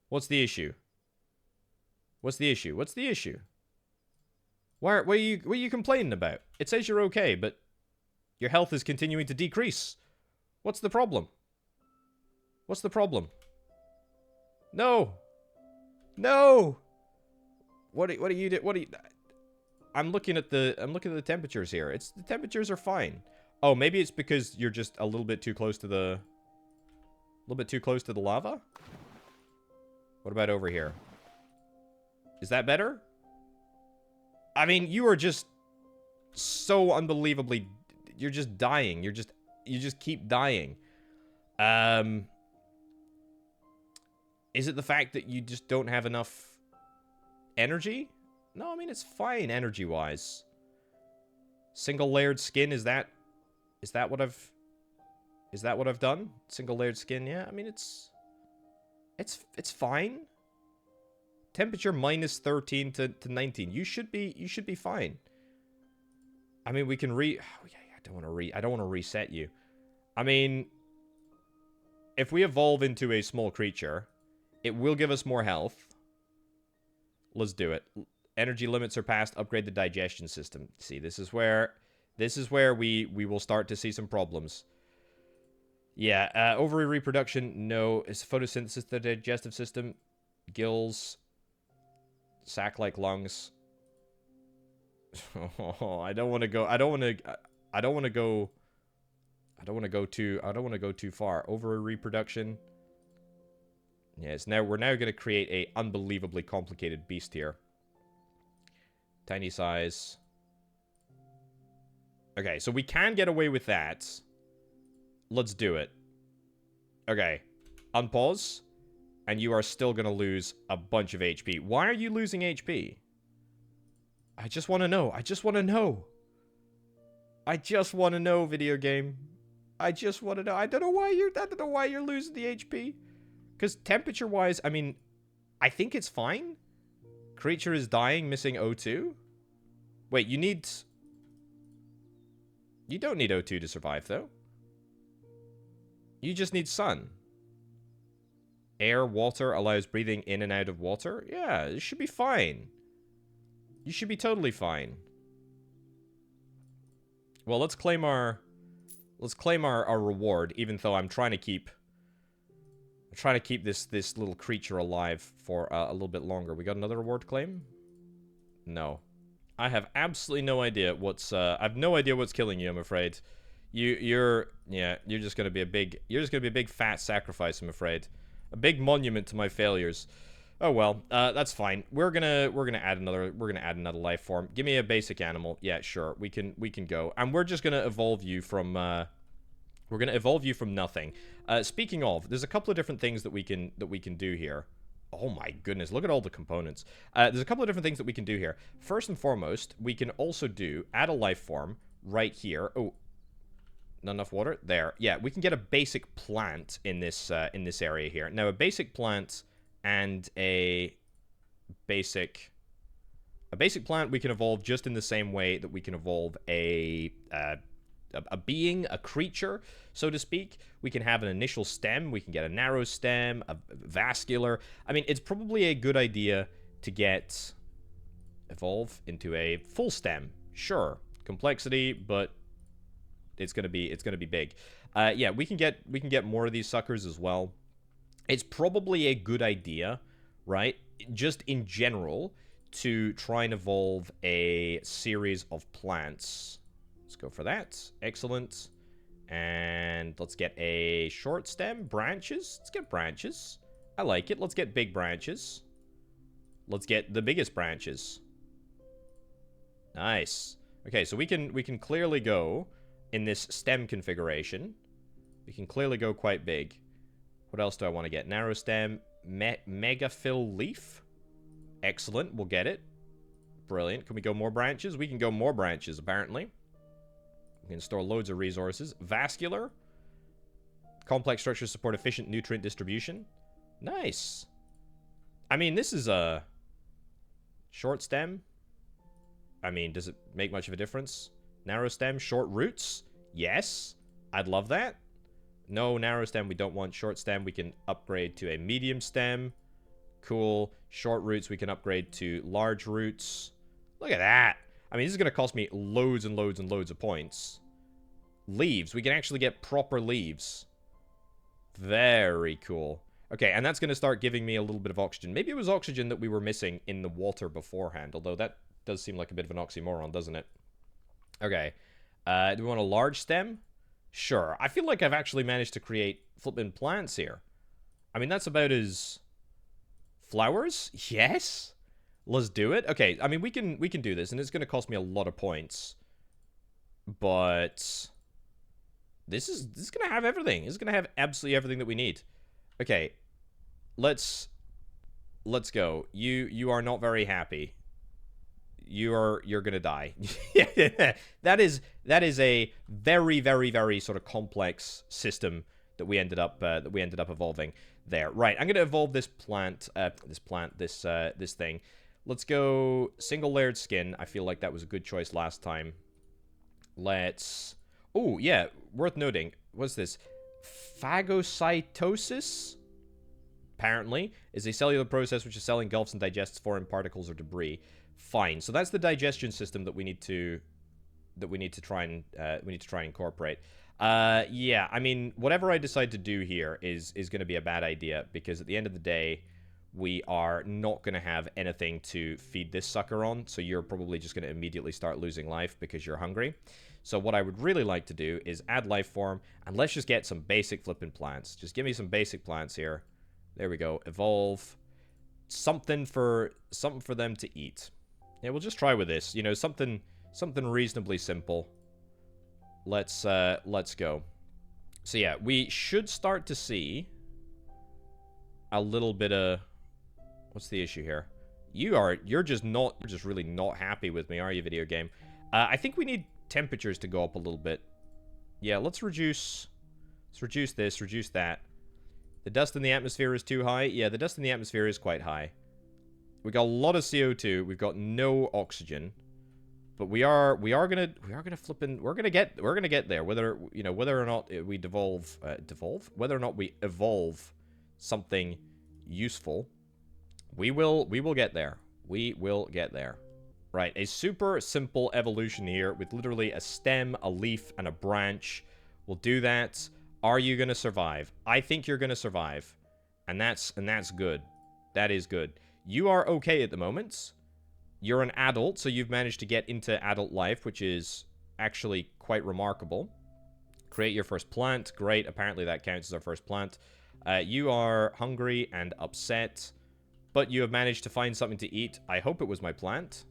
S1: What's the issue? What's the issue? What's the issue? What are you complaining about? It says you're okay, but your health is continuing to decrease. What's the problem? What's the problem? No. No. What are you? I'm looking at the temperatures here. The temperatures are fine. Oh, maybe it's because you're just a little bit too close to the lava? What about over here? Is that better? I mean, you are just so unbelievably... You're just dying. You just keep dying. Is it the fact that you just don't have enough energy? No, I mean, it's fine energy-wise. Single layered skin, is that what I've done? Single layered skin, yeah. I mean, it's fine. Temperature minus 13 to 19. You should be fine. I mean, we can I don't want to reset you. I mean, if we evolve into a small creature, it will give us more health. Let's do it. Energy limits are passed. Upgrade the digestion system. See, this is where we will start to see some problems. Yeah, ovary reproduction, no. It's photosynthesis, the digestive system, gills, sac-like lungs. Oh, I don't want to go too far. Ovary reproduction. Yes, we're now going to create a unbelievably complicated beast here. Tiny size. Okay, so we can get away with that. Let's do it. Okay. Unpause. And you are still going to lose a bunch of HP. Why are you losing HP? I just want to know. I just want to know. I just want to know, video game. I just want to know. I don't know why you're losing the HP. Because temperature-wise, I mean, I think it's fine. Creature is dying, missing O2. Wait, you need... You don't need O2 to survive, though. You just need sun. Air, water allows breathing in and out of water. Yeah, it should be fine. You should be totally fine. Well, let's claim our reward, even though I'm trying to keep this little creature alive for a little bit longer. We got another reward claim? No. I have absolutely no idea what's I have no idea what's killing you, I'm afraid. You're just gonna be a big fat sacrifice, I'm afraid. A big monument to my failures. Oh well, that's fine. We're gonna add another life form. Give me a basic animal. Yeah, sure. We can go. And we're just gonna evolve you from nothing. Speaking of, there's a couple of different things that we can do here. Oh my goodness, look at all the components. There's a couple of different things that we can do here. First and foremost, we can also add a life form right here. Oh, not enough water? There. Yeah, we can get a basic plant in this area here. Now, a basic plant and a basic plant we can evolve just in the same way that we can evolve a being, a creature, so to speak. We can have an initial stem, we can get a narrow stem, a vascular. I mean, it's probably a good idea to evolve into a full stem. Sure, complexity, but it's gonna be big. Yeah, we can get more of these suckers as well. It's probably a good idea, right? Just in general, to try and evolve a series of plants. Let's go for that. Excellent. And let's get a short stem. Branches. Let's get branches. I like it. Let's get big branches. Let's get the biggest branches. Nice. Okay, so we can clearly go in this stem configuration. We can clearly go quite big. What else do I want to get? Narrow stem. Mega fill leaf. Excellent. We'll get it. Brilliant. Can we go more branches? We can go more branches, apparently. We can store loads of resources. Vascular. Complex structures support efficient nutrient distribution. Nice. I mean, this is a short stem. I mean, does it make much of a difference? Narrow stem, short roots. Yes. I'd love that. No, narrow stem, we don't want. Short stem, we can upgrade to a medium stem. Cool. Short roots, we can upgrade to large roots. Look at that. I mean, this is going to cost me loads and loads and loads of points. Leaves. We can actually get proper leaves. Very cool. Okay, and that's going to start giving me a little bit of oxygen. Maybe it was oxygen that we were missing in the water beforehand, although that does seem like a bit of an oxymoron, doesn't it? Okay. Do we want a large stem? Sure. I feel like I've actually managed to create flippin' plants here. I mean, that's about as... Flowers? Yes. Let's do it. Okay, I mean, we can do this, and it's going to cost me a lot of points. But this is going to have everything. It's going to have absolutely everything that we need. Okay, let's go. You are not very happy. You're going to die. That is a very, very, very sort of complex system that we ended up evolving there. Right, I'm going to evolve this plant, this thing. Let's go single layered skin. I feel like that was a good choice last time. Let's... Oh, yeah, worth noting. What's this? Phagocytosis? Apparently, is a cellular process which a cell engulfs and digests foreign particles or debris. Fine. So that's the digestion system that we need to try and incorporate. Yeah, I mean, whatever I decide to do here is going to be a bad idea, because at the end of the day, we are not going to have anything to feed this sucker on, so you're probably just going to immediately start losing life because you're hungry. So what I would really like to do is add life form, and let's just get some basic flippin' plants. Just give me some basic plants here. There we go. Evolve. Something for them to eat. Yeah, we'll just try with this. You know, something reasonably simple. Let's go. So yeah, we should start to see a little bit of... What's the issue here? You're just really not happy with me, are you, video game? I think we need temperatures to go up a little bit. Yeah, let's reduce this, reduce that. The dust in the atmosphere is too high. Yeah, the dust in the atmosphere is quite high. We got a lot of CO2. We've got no oxygen. But we are gonna get there. Whether, you know, whether or not we whether or not we evolve something useful, we will get there. We will get there. Right, a super simple evolution here with literally a stem, a leaf, and a branch. We'll do that. Are you gonna survive? I think you're gonna survive, and that's good. That is good. You are okay at the moment. You're an adult, so you've managed to get into adult life, which is actually quite remarkable. Create your first plant. Great. Apparently that counts as our first plant. You are hungry and upset, but you have managed to find something to eat. I hope it was my plant.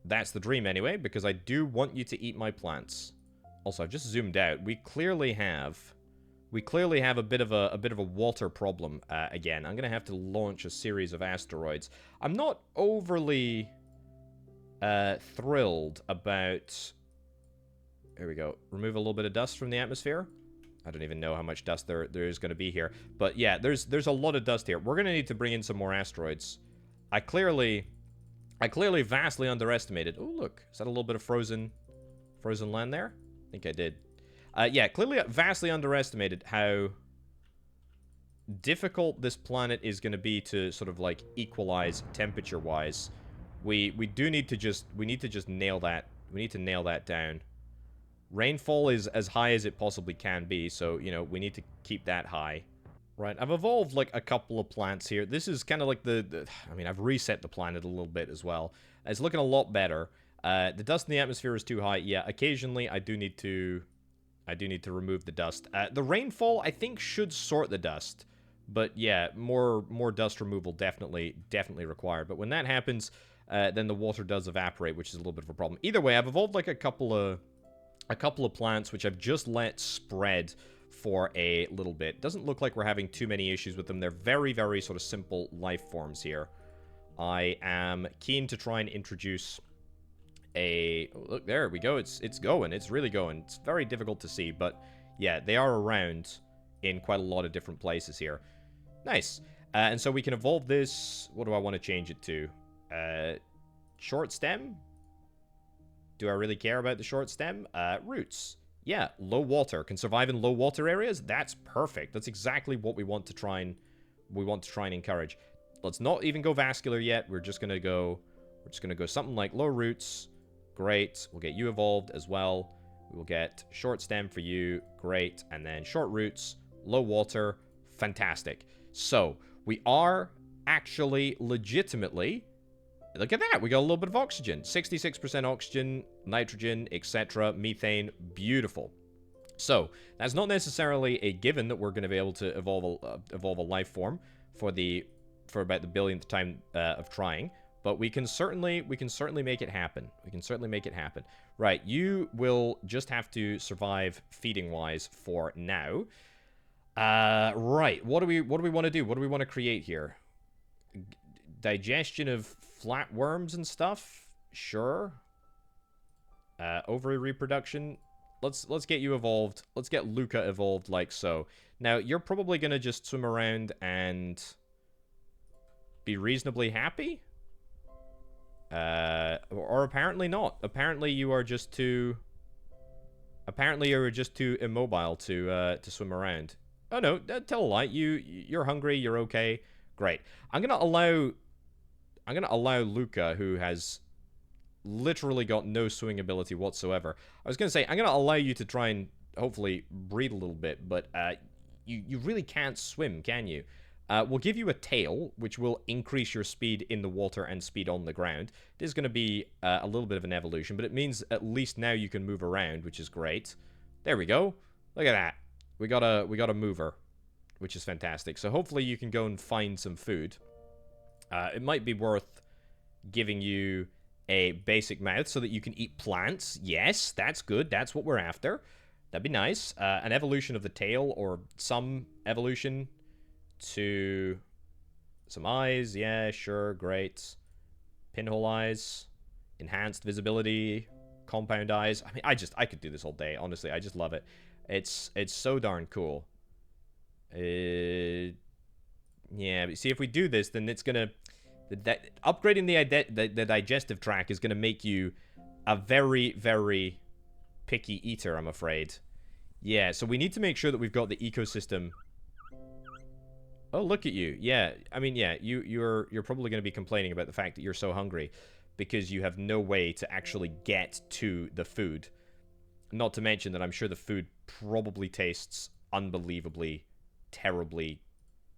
S1: That's the dream anyway, because I do want you to eat my plants. Also, I've just zoomed out. We clearly have a bit of a water problem again. I'm gonna have to launch a series of asteroids. I'm not overly thrilled about. Here we go. Remove a little bit of dust from the atmosphere. I don't even know how much dust there is going to be here, but yeah, there's a lot of dust here. We're gonna need to bring in some more asteroids. I clearly vastly underestimated. Oh look, is that a little bit of frozen land there? I think I did. Yeah, clearly vastly underestimated how difficult this planet is going to be to sort of like equalize temperature-wise. We need to just nail that. We need to nail that down. Rainfall is as high as it possibly can be, so, you know, we need to keep that high. Right, I've evolved like a couple of plants here. This is kind of like I mean, I've reset the planet a little bit as well. It's looking a lot better. The dust in the atmosphere is too high. Yeah, occasionally I do need to remove the dust. The rainfall, I think, should sort the dust. But yeah, more dust removal definitely required. But when that happens, then the water does evaporate, which is a little bit of a problem. Either way, I've evolved like a couple of plants, which I've just let spread for a little bit. Doesn't look like we're having too many issues with them. They're very, very sort of simple life forms here. I am keen to try and introduce a... Oh, look, there we go. It's going. It's really going. It's very difficult to see, but yeah, they are around in quite a lot of different places here. Nice. And so we can evolve this. What do I want to change it to? Short stem? Do I really care about the short stem? Roots. Yeah, low water. Can survive in low water areas? That's perfect. That's exactly what we want to try and encourage. Let's not even go vascular yet. We're just gonna go something like low roots. Great. We'll get you evolved as well. We will get short stem for you. Great. And then short roots, low water. Fantastic. So, we are actually legitimately... Look at that. We got a little bit of oxygen. 66% oxygen, nitrogen, etc. Methane. Beautiful. So, that's not necessarily a given that we're going to be able to evolve a life form for about the billionth time of trying. But we can certainly make it happen. We can certainly make it happen. Right, you will just have to survive feeding-wise for now. Right, what do we want to do? What do we want to create here? Digestion of flatworms and stuff? Sure. Ovary reproduction. Let's get you evolved. Let's get Luca evolved like so. Now, you're probably going to just swim around and be reasonably happy? Or apparently not. Apparently you are just too... Apparently you're just too immobile to swim around. Oh no, tell a lie. You're hungry, you're okay. Great. I'm gonna allow Luca, who has literally got no swimming ability whatsoever. I was gonna say, I'm gonna allow you to try and hopefully breathe a little bit, but you really can't swim, can you? We'll give you a tail, which will increase your speed in the water and speed on the ground. It is going to be a little bit of an evolution, but it means at least now you can move around, which is great. There we go. Look at that. We got a mover, which is fantastic. So hopefully you can go and find some food. It might be worth giving you a basic mouth so that you can eat plants. Yes, that's good. That's what we're after. That'd be nice. An evolution of the tail, or some evolution to some eyes. Yeah, sure, great. Pinhole eyes, enhanced visibility, compound eyes. I mean, I could do this all day, honestly. I just love it. It's so darn cool. Yeah, but see, if we do this, then it's gonna... upgrading the digestive tract is gonna make you a very, very picky eater, I'm afraid. Yeah, so we need to make sure that we've got the ecosystem... Oh, look at you. Yeah, I mean, yeah, you're probably going to be complaining about the fact that you're so hungry because you have no way to actually get to the food. Not to mention that I'm sure the food probably tastes unbelievably, terribly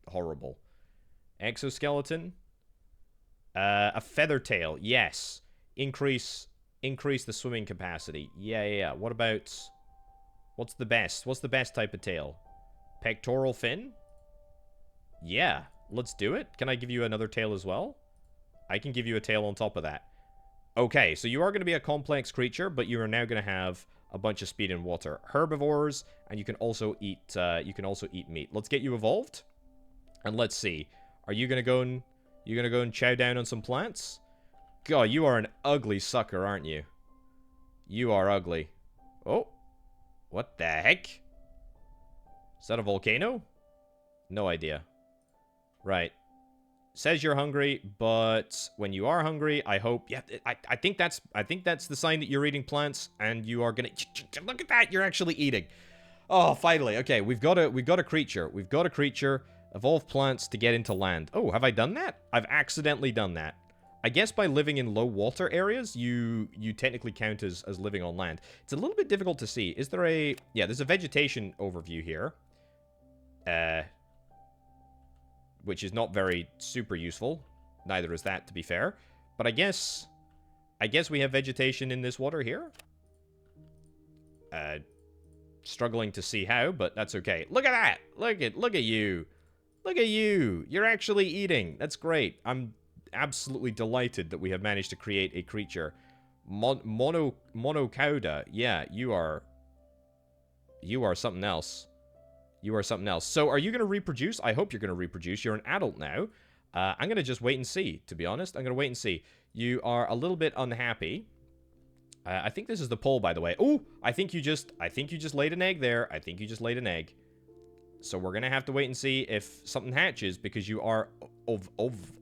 S1: horrible. Exoskeleton? A feather tail, yes. Increase the swimming capacity. Yeah. What about... What's the best? What's the best type of tail? Pectoral fin? Yeah, let's do it. Can I give you another tail as well? I can give you a tail on top of that. Okay, so you are going to be a complex creature, but you are now going to have a bunch of speed in water. Herbivores, and you can also eat meat. Let's get you evolved, and let's see. Are you going to go and chow down on some plants? God, you are an ugly sucker, aren't you? You are ugly. Oh, what the heck? Is that a volcano? No idea. Right. Says you're hungry, but when you are hungry, I hope... Yeah, I think that's the sign that you're eating plants, and you are gonna... Look at that! You're actually eating. Oh, finally. Okay, we've got a creature. We've got a creature. Evolve plants to get into land. Oh, have I done that? I've accidentally done that. I guess by living in low water areas, you technically count as living on land. It's a little bit difficult to see. Is there a... Yeah, there's a vegetation overview here. Which is not very super useful. Neither is that, to be fair. But I guess we have vegetation in this water here. Struggling to see how, but that's okay. Look at that! Look at you! Look at you! You're actually eating. That's great. I'm absolutely delighted that we have managed to create a creature. Monocauda. Yeah, you are something else. You are something else. So, are you going to reproduce? I hope you're going to reproduce. You're an adult now. I'm going to just wait and see, to be honest. I'm going to wait and see. You are a little bit unhappy. I think this is the poll, by the way. Oh, I think you just laid an egg there. I think you just laid an egg. So, we're going to have to wait and see if something hatches, because you are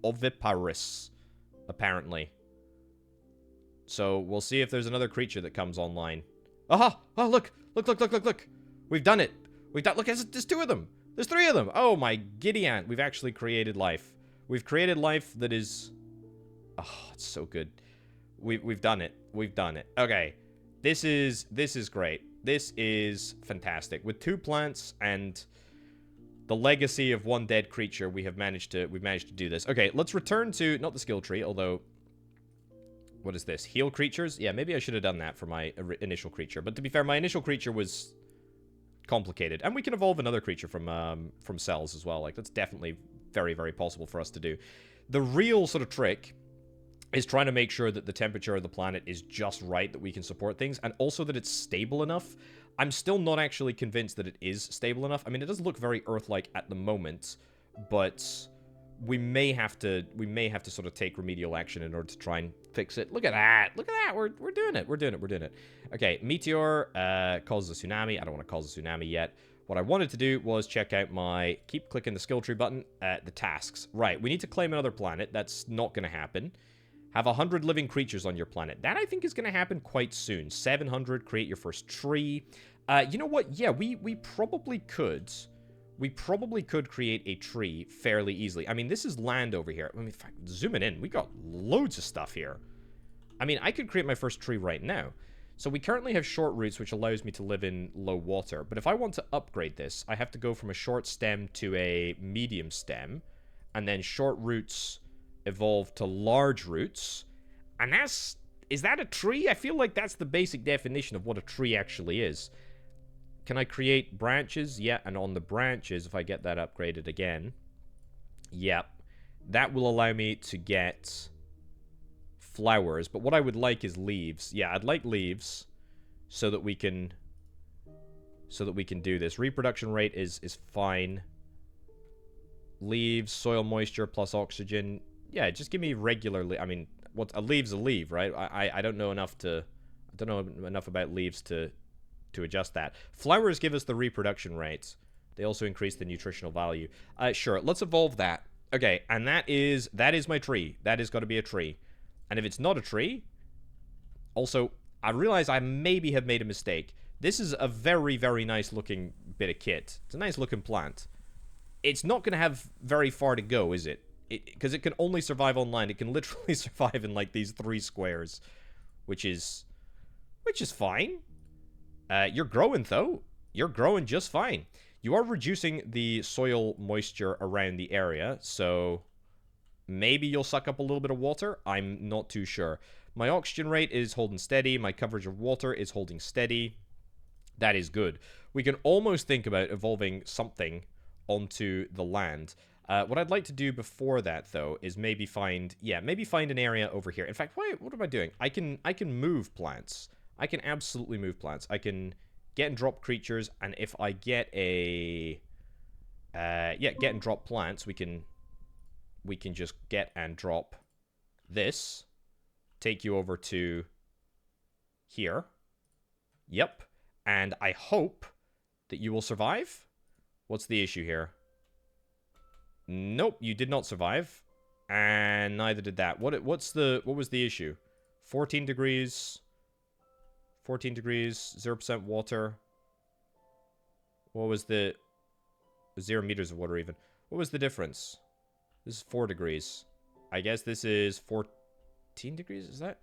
S1: oviparous, apparently. So, we'll see if there's another creature that comes online. Aha! Oh, look! Look! We've done it! Look, there's two of them. There's three of them. Oh, my giddy aunt. We've actually created life. We've created life that is... Oh, it's so good. We've done it. We've done it. Okay. This is great. This is fantastic. With 2 plants and the legacy of 1 dead creature, we've managed to do this. Okay, let's return to... Not the skill tree, although... What is this? Heal creatures? Yeah, maybe I should have done that for my initial creature. But to be fair, my initial creature was... complicated, and we can evolve another creature from cells as well. Like, that's definitely very, very possible for us to do. The real sort of trick is trying to make sure that the temperature of the planet is just right, that we can support things, and also that it's stable enough. I'm still not actually convinced that it is stable enough. I mean, it does look very Earth-like at the moment, but we may have to sort of take remedial action in order to try and fix it. Look at that! Look at that! We're doing it! We're doing it! Okay, meteor causes a tsunami. I don't want to cause a tsunami yet. What I wanted to do was check out my... Keep clicking the skill tree button. The tasks. Right, we need to claim another planet. That's not going to happen. Have 100 living creatures on your planet. That, I think, is going to happen quite soon. 700, create your first tree. You know what? Yeah, we probably could... We probably could create a tree fairly easily. I mean, this is land over here. I mean, if I zoom it in, we got loads of stuff here. I mean, I could create my first tree right now. So we currently have short roots, which allows me to live in low water. But if I want to upgrade this, I have to go from a short stem to a medium stem. And then short roots evolve to large roots. And that's... Is that a tree? I feel like that's the basic definition of what a tree actually is. Can I create branches? Yeah, and on the branches, if I get that upgraded again, yep, that will allow me to get flowers. But what I would like is leaves. Yeah, I'd like leaves so that we can do this. Reproduction rate is fine. Leaves, soil moisture plus oxygen. Yeah, just give me regularly. I mean, what a leave's a leaf, right? I don't know enough about leaves to adjust that. Flowers give us the reproduction rates. They also increase the nutritional value. Sure, let's evolve that. Okay, and that is my tree. That is got to be a tree. And if it's not a tree... Also, I realize I maybe have made a mistake. This is a very, very nice looking bit of kit. It's a nice looking plant. It's not going to have very far to go, is it? Because it can only survive on land. It can literally survive in, like, these 3 squares. Which is fine. You're growing, though. You're growing just fine. You are reducing the soil moisture around the area, so maybe you'll suck up a little bit of water. I'm not too sure. My oxygen rate is holding steady. My coverage of water is holding steady. That is good. We can almost think about evolving something onto the land. What I'd like to do before that, though, is maybe find an area over here. In fact, what am I doing? I can move plants. I can absolutely move plants. I can get and drop creatures, and if I get a get and drop plants, we can just get and drop this. Take you over to here. Yep. And I hope that you will survive. What's the issue here? Nope, you did not survive. And neither did that. What was the issue? 14 degrees. 14 degrees, 0% water. What was the... 0 meters of water even. What was the difference? This is 4 degrees. I guess this is 14 degrees, is that?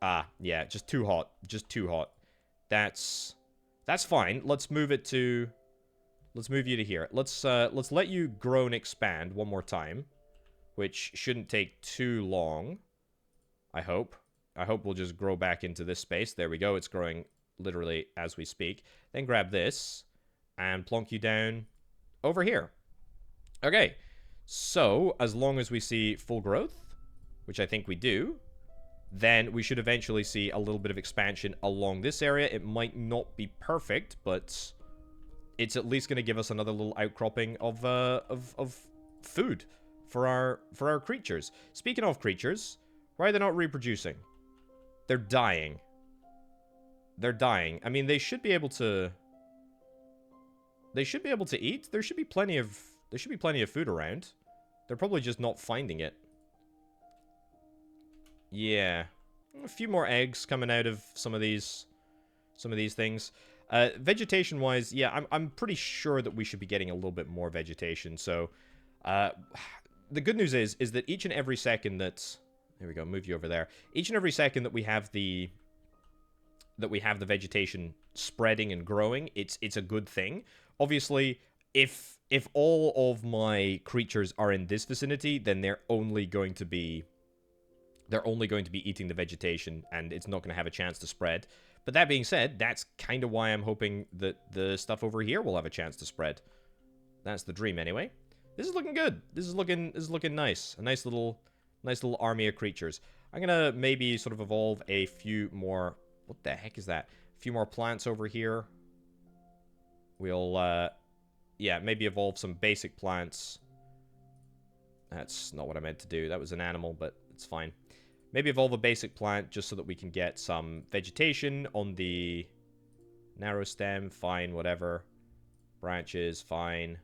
S1: Ah, yeah, just too hot. Just too hot. That's fine. Let's move it to... Let's move you to here. Let's let you grow and expand one more time. Which shouldn't take too long. I hope. I hope we'll just grow back into this space. There we go. It's growing literally as we speak. Then grab this and plonk you down over here. Okay. So, as long as we see full growth, which I think we do, then we should eventually see a little bit of expansion along this area. It might not be perfect, but it's at least going to give us another little outcropping of food for our creatures. Speaking of creatures, why are they not reproducing? They're dying. They're dying. I mean, they should be able to... They should be able to eat. There should be plenty of food around. They're probably just not finding it. Yeah. A few more eggs coming out of some of these things. Vegetation-wise, yeah, I'm pretty sure that we should be getting a little bit more vegetation. So, the good news is that each and every second that... There we go, move you over there. Each and every second that we have the vegetation spreading and growing, it's a good thing. Obviously, if all of my creatures are in this vicinity, then they're only going to be eating the vegetation, and it's not going to have a chance to spread. But that being said, that's kind of why I'm hoping that the stuff over here will have a chance to spread. That's the dream, anyway. This is looking good. This is looking nice. A nice little army of creatures. I'm gonna maybe sort of evolve a few more... What the heck is that? A few more plants over here. We'll, yeah, maybe evolve some basic plants. That's not what I meant to do. That was an animal, but it's fine. Maybe evolve a basic plant just so that we can get some vegetation on the narrow stem. Fine, whatever. Branches, fine.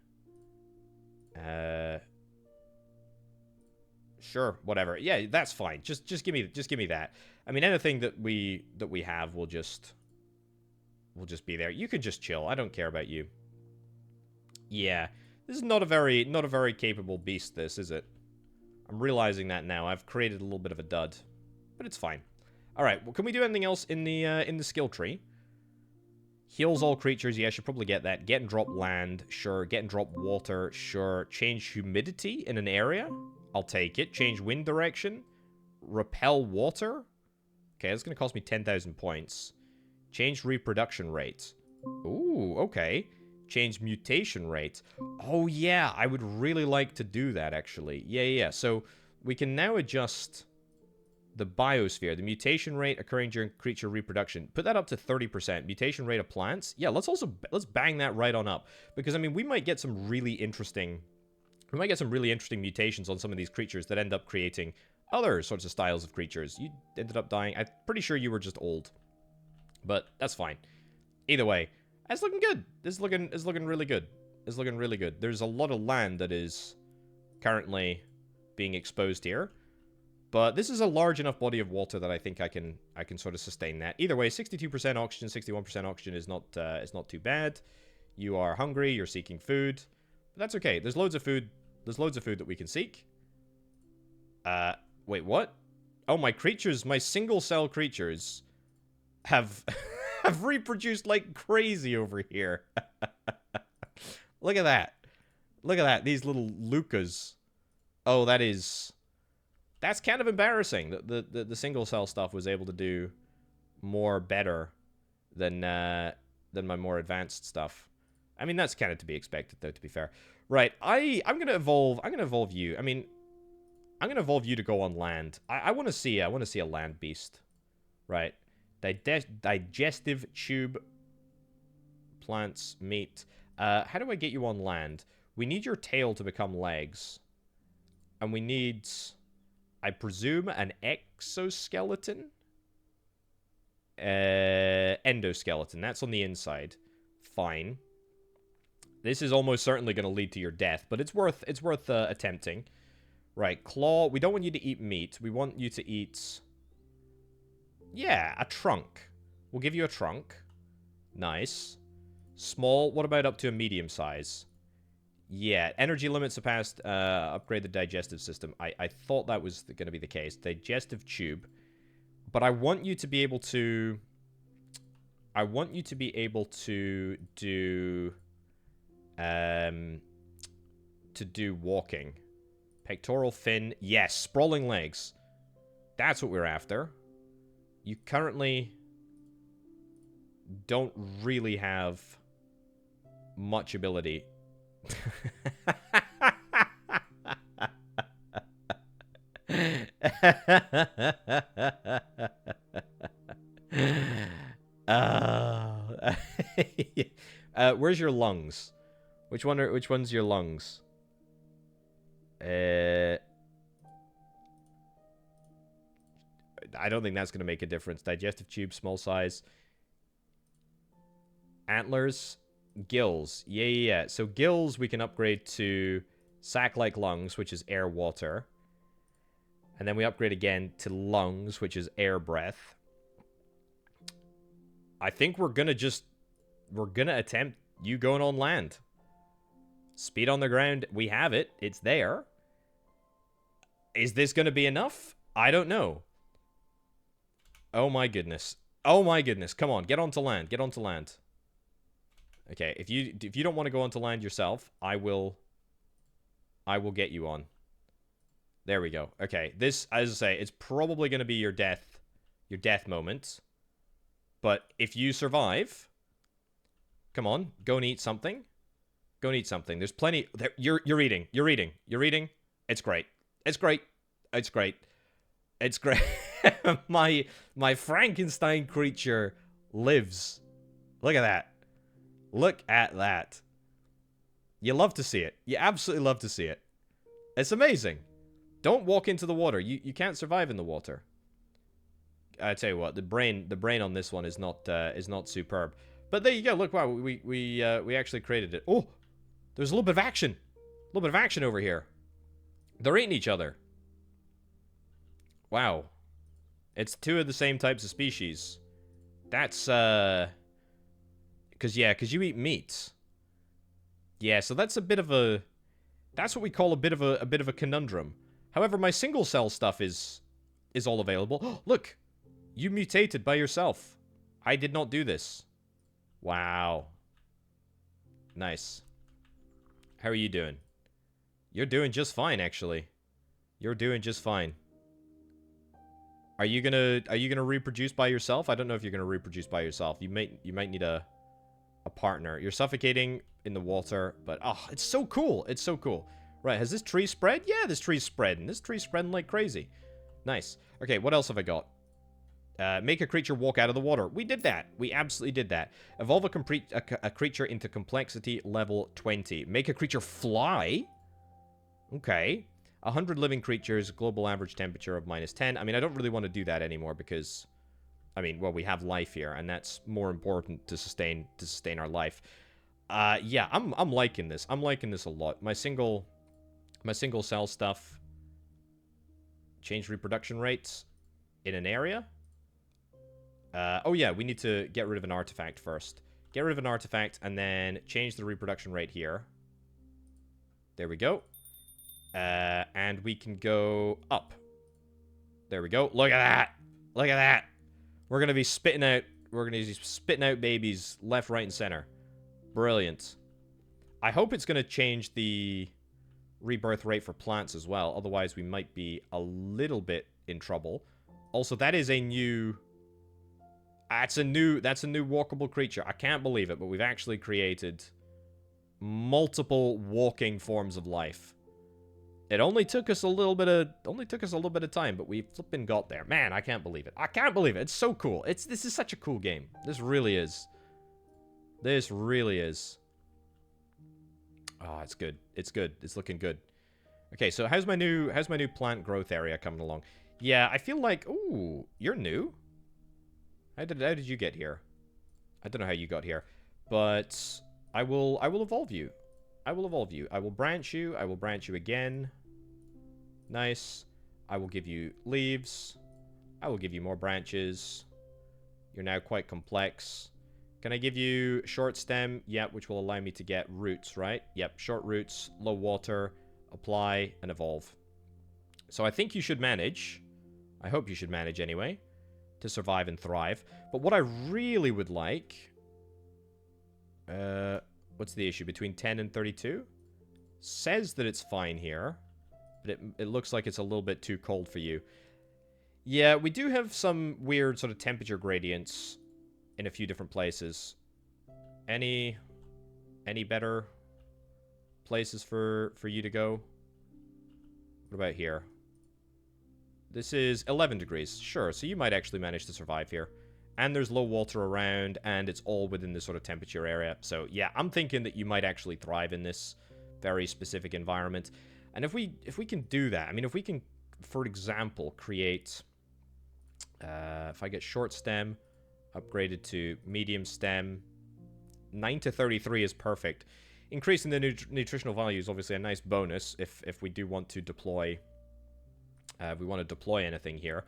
S1: Sure, whatever. Yeah, that's fine. Just give me that. I mean, anything that we have will just be there. You can just chill. I don't care about you. Yeah, this is not a very capable beast. This is it. I'm realizing that now. I've created a little bit of a dud, but it's fine. All right. Well, can we do anything else in the skill tree? Heals all creatures. Yeah, I should probably get that. Get and drop land. Sure. Get and drop water. Sure. Change humidity in an area. I'll take it. Change wind direction. Repel water. Okay, that's going to cost me 10,000 points. Change reproduction rate. Ooh, okay. Change mutation rate. Oh, yeah, I would really like to do that, actually. Yeah. So, we can now adjust the biosphere. The mutation rate occurring during creature reproduction. Put that up to 30%. Mutation rate of plants. Yeah, let's bang that right on up. Because, I mean, we might get some really interesting... We might get some really interesting mutations on some of these creatures that end up creating other sorts of styles of creatures. You ended up dying. I'm pretty sure you were just old. But that's fine. Either way, It's looking good. It's looking really good. It's looking really good. There's a lot of land that is currently being exposed here. But this is a large enough body of water that I think I can sort of sustain that. Either way, 62% oxygen, 61% oxygen is not too bad. You are hungry, you're seeking food. But that's okay. There's loads of food. There's loads of food that we can seek. Wait, what? Oh, my creatures, my single cell creatures have have reproduced like crazy over here. Look at that. Look at that. These little Lucas. Oh, that's kind of embarrassing. The single cell stuff was able to do better than my more advanced stuff. I mean, that's kind of to be expected, though, to be fair. Right, I'm gonna evolve you. I mean, I'm gonna evolve you to go on land. I want to see a land beast. Right. Digestive tube plants meat. How do I get you on land? We need your tail to become legs. And we need, I presume, an exoskeleton? Endoskeleton. That's on the inside. Fine. This is almost certainly going to lead to your death, but it's worth attempting. Right, claw. We don't want you to eat meat. We want you to eat... Yeah, a trunk. We'll give you a trunk. Nice. Small. What about up to a medium size? Yeah, energy limits surpassed. Upgrade the digestive system. I thought that was going to be the case. Digestive tube. But I want you to be able to... I want you to be able to do... to do walking. Pectoral fin. Yes, sprawling legs. That's what we're after. You currently don't really have much ability. Where's your lungs? Which one's your lungs? I don't think that's going to make a difference. Digestive tube, small size. Antlers, gills. Yeah. So gills we can upgrade to sac-like lungs, which is air water. And then we upgrade again to lungs, which is air breath. I think we're going to attempt you going on land. Speed on the ground, we have it. It's there. Is this going to be enough? I don't know. Oh my goodness. Oh my goodness. Come on, get onto land. Get onto land. Okay, if you don't want to go onto land yourself, I will get you on. There we go. Okay, this, as I say, it's probably going to be your death moment. But if you survive, come on, go and eat something. Go and eat something. There's plenty. You're eating. You're eating. You're eating. It's great. It's great. It's great. It's great. my Frankenstein creature lives. Look at that. Look at that. You love to see it. You absolutely love to see it. It's amazing. Don't walk into the water. You can't survive in the water. I tell you what, the brain on this one is not superb. But there you go. Look, wow, we actually created it. Oh, there's a little bit of action. A little bit of action over here. They're eating each other. Wow. It's two of the same types of species. That's because you eat meat. Yeah, so that's a bit of a, that's what we call a bit of a conundrum. However, my single cell stuff is all available. Look, you mutated by yourself. I did not do this. Wow. Nice. How are you doing? You're doing just fine, actually. You're doing just fine. Are you gonna reproduce by yourself? I don't know if you're gonna reproduce by yourself. You might need a partner. You're suffocating in the water, but oh, it's so cool. It's so cool. Right, has this tree spread? Yeah, this tree's spreading. This tree's spreading like crazy. Nice. Okay, what else have I got? Make a creature walk out of the water. We did that. We absolutely did that. Evolve a creature into complexity level 20. Make a creature fly? Okay. 100 living creatures, global average temperature of -10. I mean, I don't really want to do that anymore because I mean, well, we have life here, and that's more important to sustain our life. Yeah, I'm liking this. I'm liking this a lot. My single cell stuff. Change reproduction rates in an area. Oh yeah, we need to get rid of an artifact first. Get rid of an artifact and then change the reproduction rate here. There we go. And we can go up. There we go. Look at that. Look at that. We're gonna be spitting out. We're gonna be spitting out babies left, right, and center. Brilliant. I hope it's gonna change the rebirth rate for plants as well. Otherwise, we might be a little bit in trouble. Also, that is a new. That's a new walkable creature. I can't believe it, but we've actually created multiple walking forms of life. It only took us a little bit of time, but we flipping got there. Man, I can't believe it. I can't believe it. It's so cool. This is such a cool game. This really is. This really is. Oh, it's good. It's good. It's looking good. Okay, so how's my new plant growth area coming along? Yeah, I feel like ooh, you're new. How did you get here? I don't know how you got here, but I will evolve you. I will evolve you. I will branch you. I will branch you again. Nice. I will give you leaves. I will give you more branches. You're now quite complex. Can I give you short stem? Yep, which will allow me to get roots, right? Yep, short roots, low water, apply, and evolve. So I think you should manage. I hope you should manage anyway. To survive and thrive. But what I really would like... what's the issue? Between 10 and 32? Says that it's fine here. But it looks like it's a little bit too cold for you. Yeah, we do have some weird sort of temperature gradients in a few different places. Any better places for you to go? What about here? This is 11 degrees. Sure, so you might actually manage to survive here. And there's low water around, and it's all within this sort of temperature area. So, yeah, I'm thinking that you might actually thrive in this very specific environment. And if we can do that, I mean, if we can, for example, create... if I get short stem, upgraded to medium stem, 9 to 33 is perfect. Increasing the nutritional value is obviously a nice bonus if we do want to deploy... if we want to deploy anything here.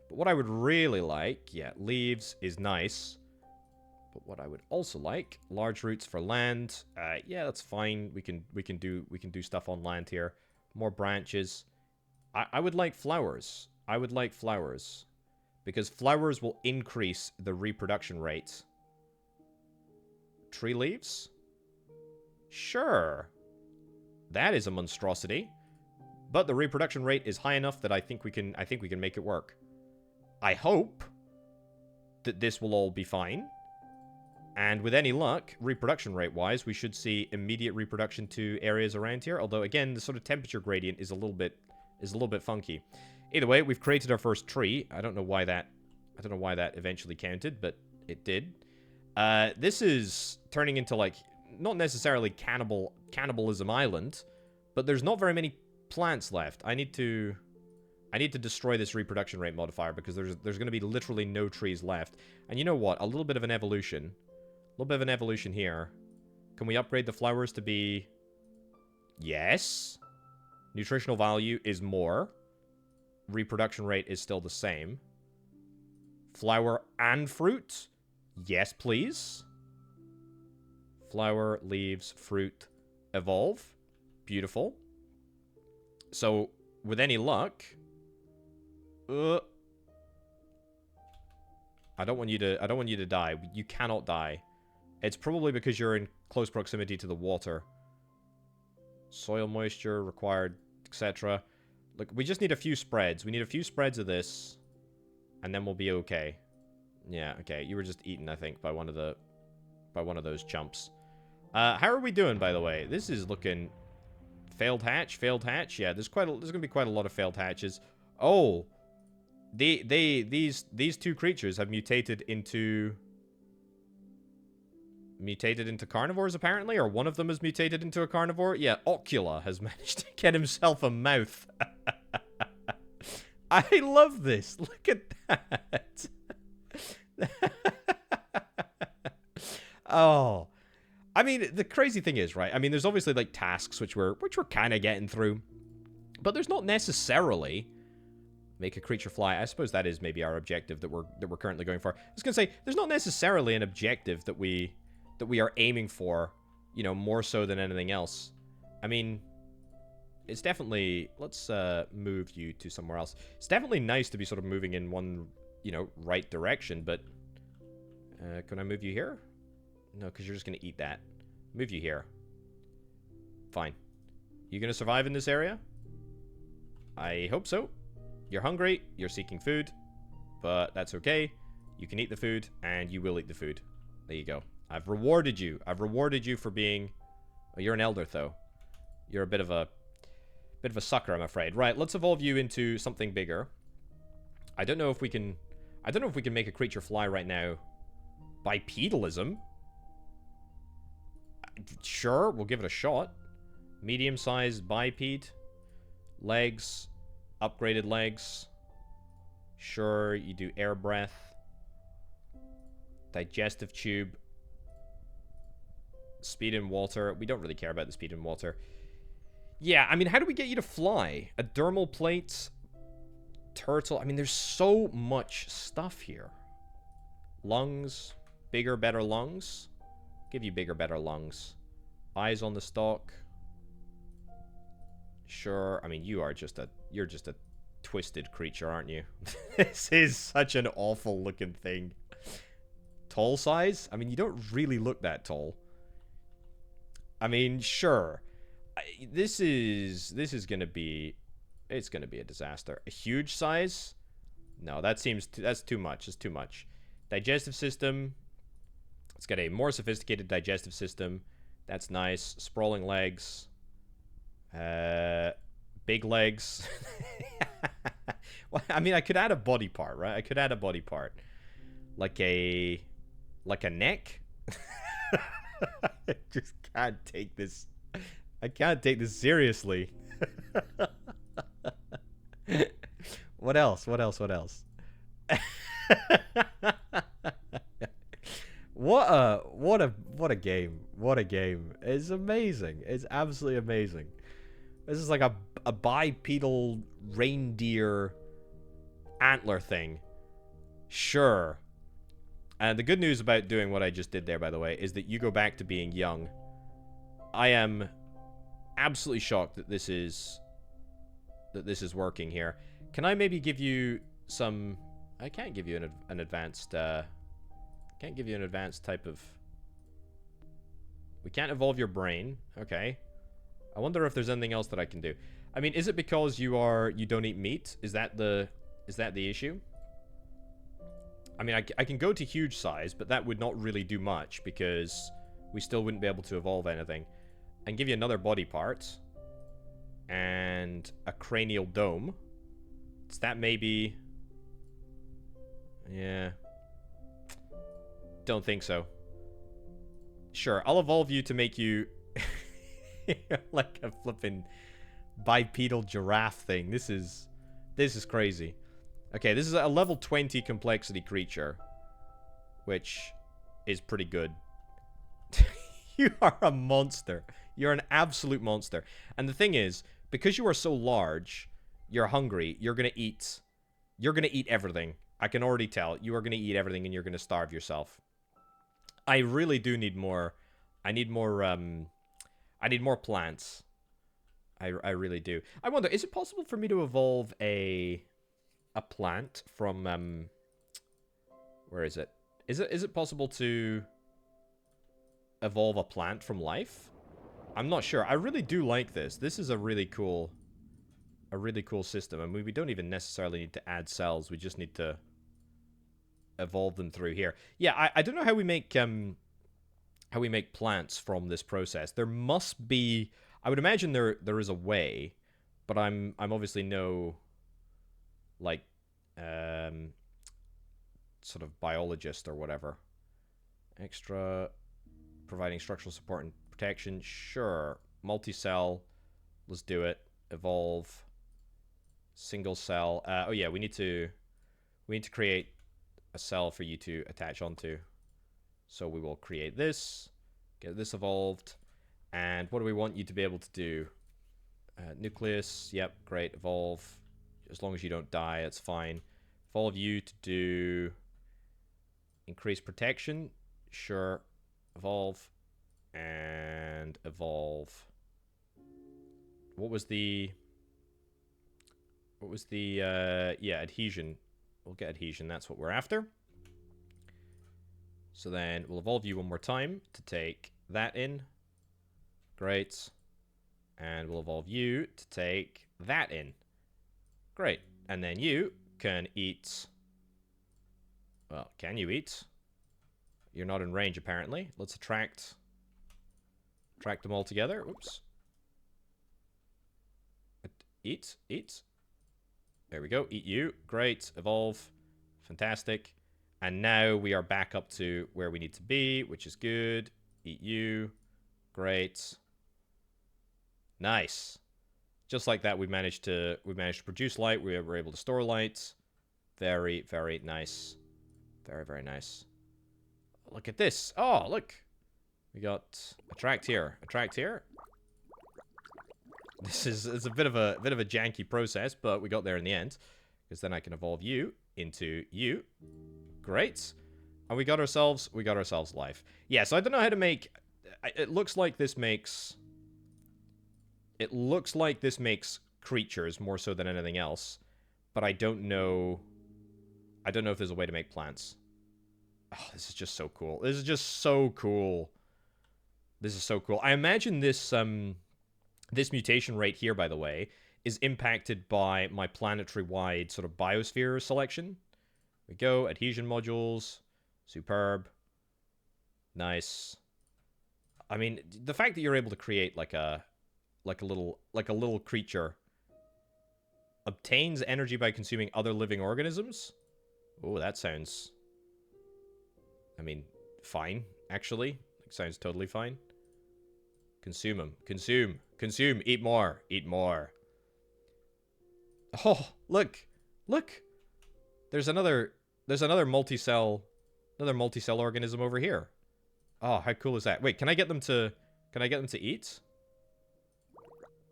S1: But what I would really like, yeah, leaves is nice. But what I would also like, large roots for land. Yeah, that's fine. We can do stuff on land here. More branches. I would like flowers. I would like flowers. Because flowers will increase the reproduction rate. Tree leaves? Sure. That is a monstrosity. But the reproduction rate is high enough that I think we can make it work. I hope that this will all be fine. And with any luck, reproduction rate-wise, we should see immediate reproduction to areas around here. Although, again, the sort of temperature gradient is a little bit funky. Either way, we've created our first tree. I don't know why that eventually counted, but it did. This is turning into, like, not necessarily cannibalism island, but there's not very many plants left. I need to destroy this reproduction rate modifier because there's going to be literally no trees left. And you know what? A little bit of an evolution. A little bit of an evolution here. Can we upgrade the flowers to be... Yes. Nutritional value is more. Reproduction rate is still the same. Flower and fruit? Yes, please. Flower, leaves, fruit, evolve. Beautiful. So, with any luck... I don't want you to die. You cannot die. It's probably because you're in close proximity to the water. Soil moisture required, etc. Look, we just need a few spreads. We need a few spreads of this, and then we'll be okay. Yeah, okay. You were just eaten, I think, by one of those chumps. How are we doing, by the way? This is looking failed hatch, failed hatch. Yeah, there's gonna be quite a lot of failed hatches. Oh, these two creatures have mutated into carnivores, apparently, or one of them has mutated into a carnivore. Yeah, Ocula has managed to get himself a mouth. I love this. Look at that. Oh. I mean, the crazy thing is, right? I mean, there's obviously like tasks which we're kind of getting through, but there's not necessarily make a creature fly. I suppose that is maybe our objective that we're currently going for. I was gonna say there's not necessarily an objective that we are aiming for, you know, more so than anything else. I mean, it's definitely, let's move you to somewhere else. It's definitely nice to be sort of moving in one, you know, right direction, but can I move you here? No, because you're just going to eat that. Move you here. Fine. You going to survive in this area? I hope so. You're hungry. You're seeking food. But that's okay. You can eat the food, and you will eat the food. There you go. I've rewarded you. I've rewarded you for being... Oh, you're an elder, though. You're a bit of a sucker, I'm afraid. Right, let's evolve you into something bigger. I don't know if we can... I don't know if we can make a creature fly right now. Bipedalism? Sure, we'll give it a shot. Medium-sized biped. Legs. Upgraded legs. Sure, you do air breath. Digestive tube. Speed in water. We don't really care about the speed in water. Yeah, I mean, how do we get you to fly? A dermal plate. Turtle. I mean, there's so much stuff here. Lungs. Bigger, better lungs. Give you bigger, better lungs. Eyes on the stalk. Sure. I mean, you're just a twisted creature, aren't you? This is such an awful looking thing. Tall size? I mean, you don't really look that tall. I mean, sure. This is gonna be... It's gonna be a disaster. A huge size? No, that's too much. It's too much. Digestive system... It's got a more sophisticated digestive system. That's nice. Sprawling legs. Big legs. Well, I mean, I could add a body part, right? I could add a body part. Like a neck? I just can't take this. I can't take this seriously. What else? What else? What else? What a game. What a game. It's amazing. It's absolutely amazing. This is like a bipedal reindeer antler thing. Sure. And the good news about doing what I just did there, by the way, is that you go back to being young. I am absolutely shocked that this is working here. Can I maybe give you some... I can't give you an advanced... Can't give you an advanced type of... We can't evolve your brain. Okay. I wonder if there's anything else that I can do. I mean, is it because you don't eat meat? Is that the issue? I mean, I can go to huge size, but that would not really do much because we still wouldn't be able to evolve anything. I can give you another body part and a cranial dome. Is that maybe... Yeah. Don't think so. Sure, I'll evolve you to make you like a flippin' bipedal giraffe thing. This is crazy. Okay, this is a level 20 complexity creature, which is pretty good. You are a monster. You're an absolute monster. And the thing is, because you are so large, you're hungry, you're gonna eat everything. I can already tell. You are gonna eat everything and you're gonna starve yourself. I really do need more. I need more plants. I really do. I wonder, is it possible for me to evolve a plant from where is it? Is it possible to evolve a plant from life? I'm not sure. I really do like this. This is a really cool system. I mean, we don't even necessarily need to add cells. We just need to evolve them through here. Yeah, I don't know how we make plants from this process. There must be... I would imagine there is a way, but I'm obviously no like sort of biologist or whatever. Extra providing structural support and protection. Sure. Multi-cell. Let's do it. Evolve. Single cell. Oh yeah, we need to create a cell for you to attach onto. So we will create this, get this evolved, and what do we want you to be able to do? Nucleus, yep, great, evolve. As long as you don't die, it's fine. Evolve you to do increase protection, sure. Evolve, and evolve. What was the, yeah, adhesion. We'll get adhesion, that's what we're after. So then we'll evolve you one more time to take that in. Great. And we'll evolve you to take that in. Great. And then you can eat... Well, can you eat? You're not in range, apparently. Let's attract them all together. Oops. Eat. There we go. Eat you. Great. Evolve. Fantastic. And now we are back up to where we need to be, which is good. Eat you. Great. Nice. Just like that, we managed to produce light. We were able to store light. Very, very nice. Very, very nice. Look at this. Oh, look. We got attract here. Attract here. This is it's a bit of a janky process, but we got there in the end. Because then I can evolve you into you. Great. And we got ourselves life. Yeah, so I don't know how to make... It looks like this makes creatures more so than anything else. But I don't know if there's a way to make plants. Oh, this is just so cool. This is just so cool. This is so cool. I imagine this this mutation rate here, by the way, is impacted by my planetary-wide sort of biosphere selection. We go, adhesion modules, superb, nice. I mean, the fact that you're able to create like a little creature obtains energy by consuming other living organisms. Oh, that sounds, I mean, fine, actually. It sounds totally fine. Consume them. Consume. Eat more. Eat more. Oh, look. Look. There's another multi-cell organism over here. Oh, how cool is that? Wait, can I get them to eat?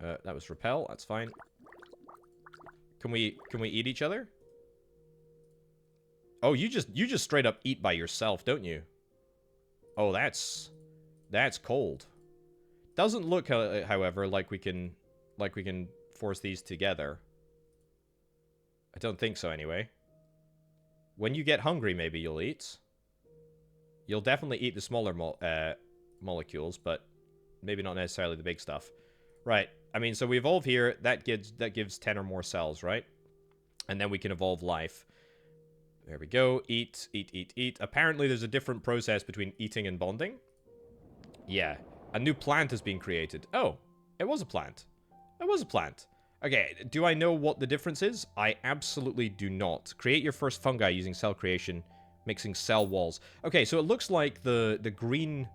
S1: That was repel. That's fine. Can we eat each other? Oh, you just straight up eat by yourself, don't you? Oh, that's cold. Doesn't look, however, like we can force these together. I don't think so, anyway. When you get hungry, maybe you'll eat. You'll definitely eat the smaller molecules, but maybe not necessarily the big stuff. Right. I mean, so we evolve here. That gives 10 or more cells, right? And then we can evolve life. There we go. Eat. Apparently, there's a different process between eating and bonding. Yeah. A new plant has been created. Oh, it was a plant. It was a plant. Okay, do I know what the difference is? I absolutely do not. Create your first fungi using cell creation, mixing cell walls. Okay, so it looks like the green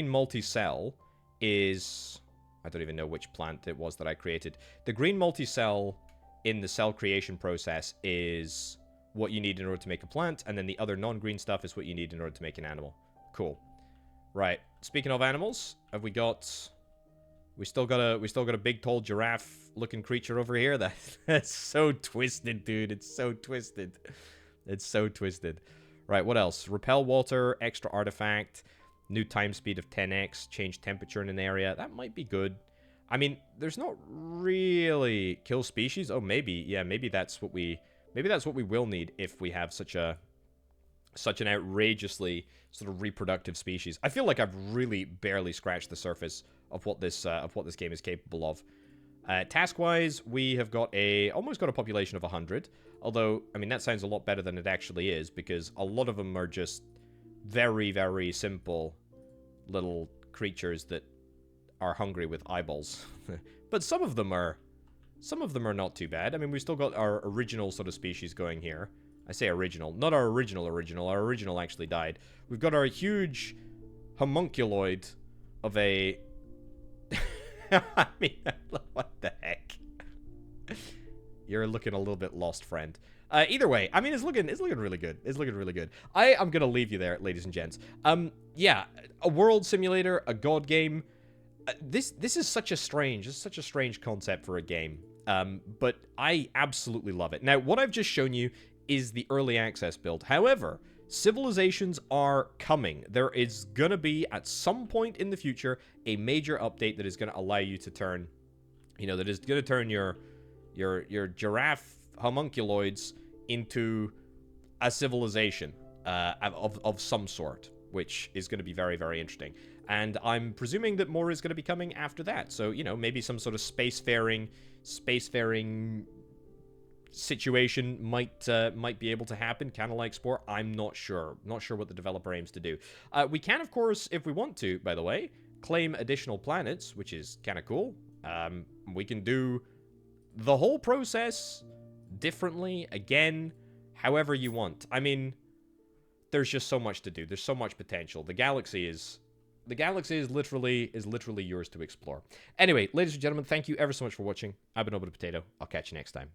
S1: multi-cell is... I don't even know which plant it was that I created. The green multi-cell in the cell creation process is what you need in order to make a plant, and then the other non-green stuff is what you need in order to make an animal. Cool. Right. Speaking of animals, have we got... We still got a big, tall giraffe-looking creature over here. That's so twisted, dude. It's so twisted. It's so twisted. Right, what else? Repel water, extra artifact, new time speed of 10x, change temperature in an area. That might be good. I mean, there's not really kill species. Oh, maybe. Yeah, maybe that's what we will need if we have such an outrageously sort of reproductive species. I feel like I've really barely scratched the surface of what this game is capable of. Task-wise, we have almost got a population of 100. Although, I mean, that sounds a lot better than it actually is, because a lot of them are just very, very simple little creatures that are hungry with eyeballs. But some of them are not too bad. I mean, we've still got our original sort of species going here. I say original, not our original. Our original actually died. We've got our huge homunculoid of a... I mean, what the heck? You're looking a little bit lost, friend. Either way, I mean, it's looking really good. It's looking really good. I am gonna leave you there, ladies and gents. Yeah, a world simulator, a god game. This is such a strange concept for a game. But I absolutely love it. Now, what I've just shown you is the early access build. However, civilizations are coming. There is gonna be, at some point in the future, a major update that is gonna allow you to turn, that is gonna turn your giraffe homunculoids into a civilization of some sort, which is going to be very, very interesting. And I'm presuming that more is going to be coming after that. So, maybe some sort of spacefaring situation might be able to happen, kind of like SPORE. I'm not sure. Not sure what the developer aims to do. We can, of course, if we want to, by the way, claim additional planets, which is kind of cool. We can do the whole process differently, again, however you want. I mean, there's just so much to do. There's so much potential. The galaxy is literally yours to explore. Anyway, ladies and gentlemen, thank you ever so much for watching. I've been Orbital Potato. I'll catch you next time.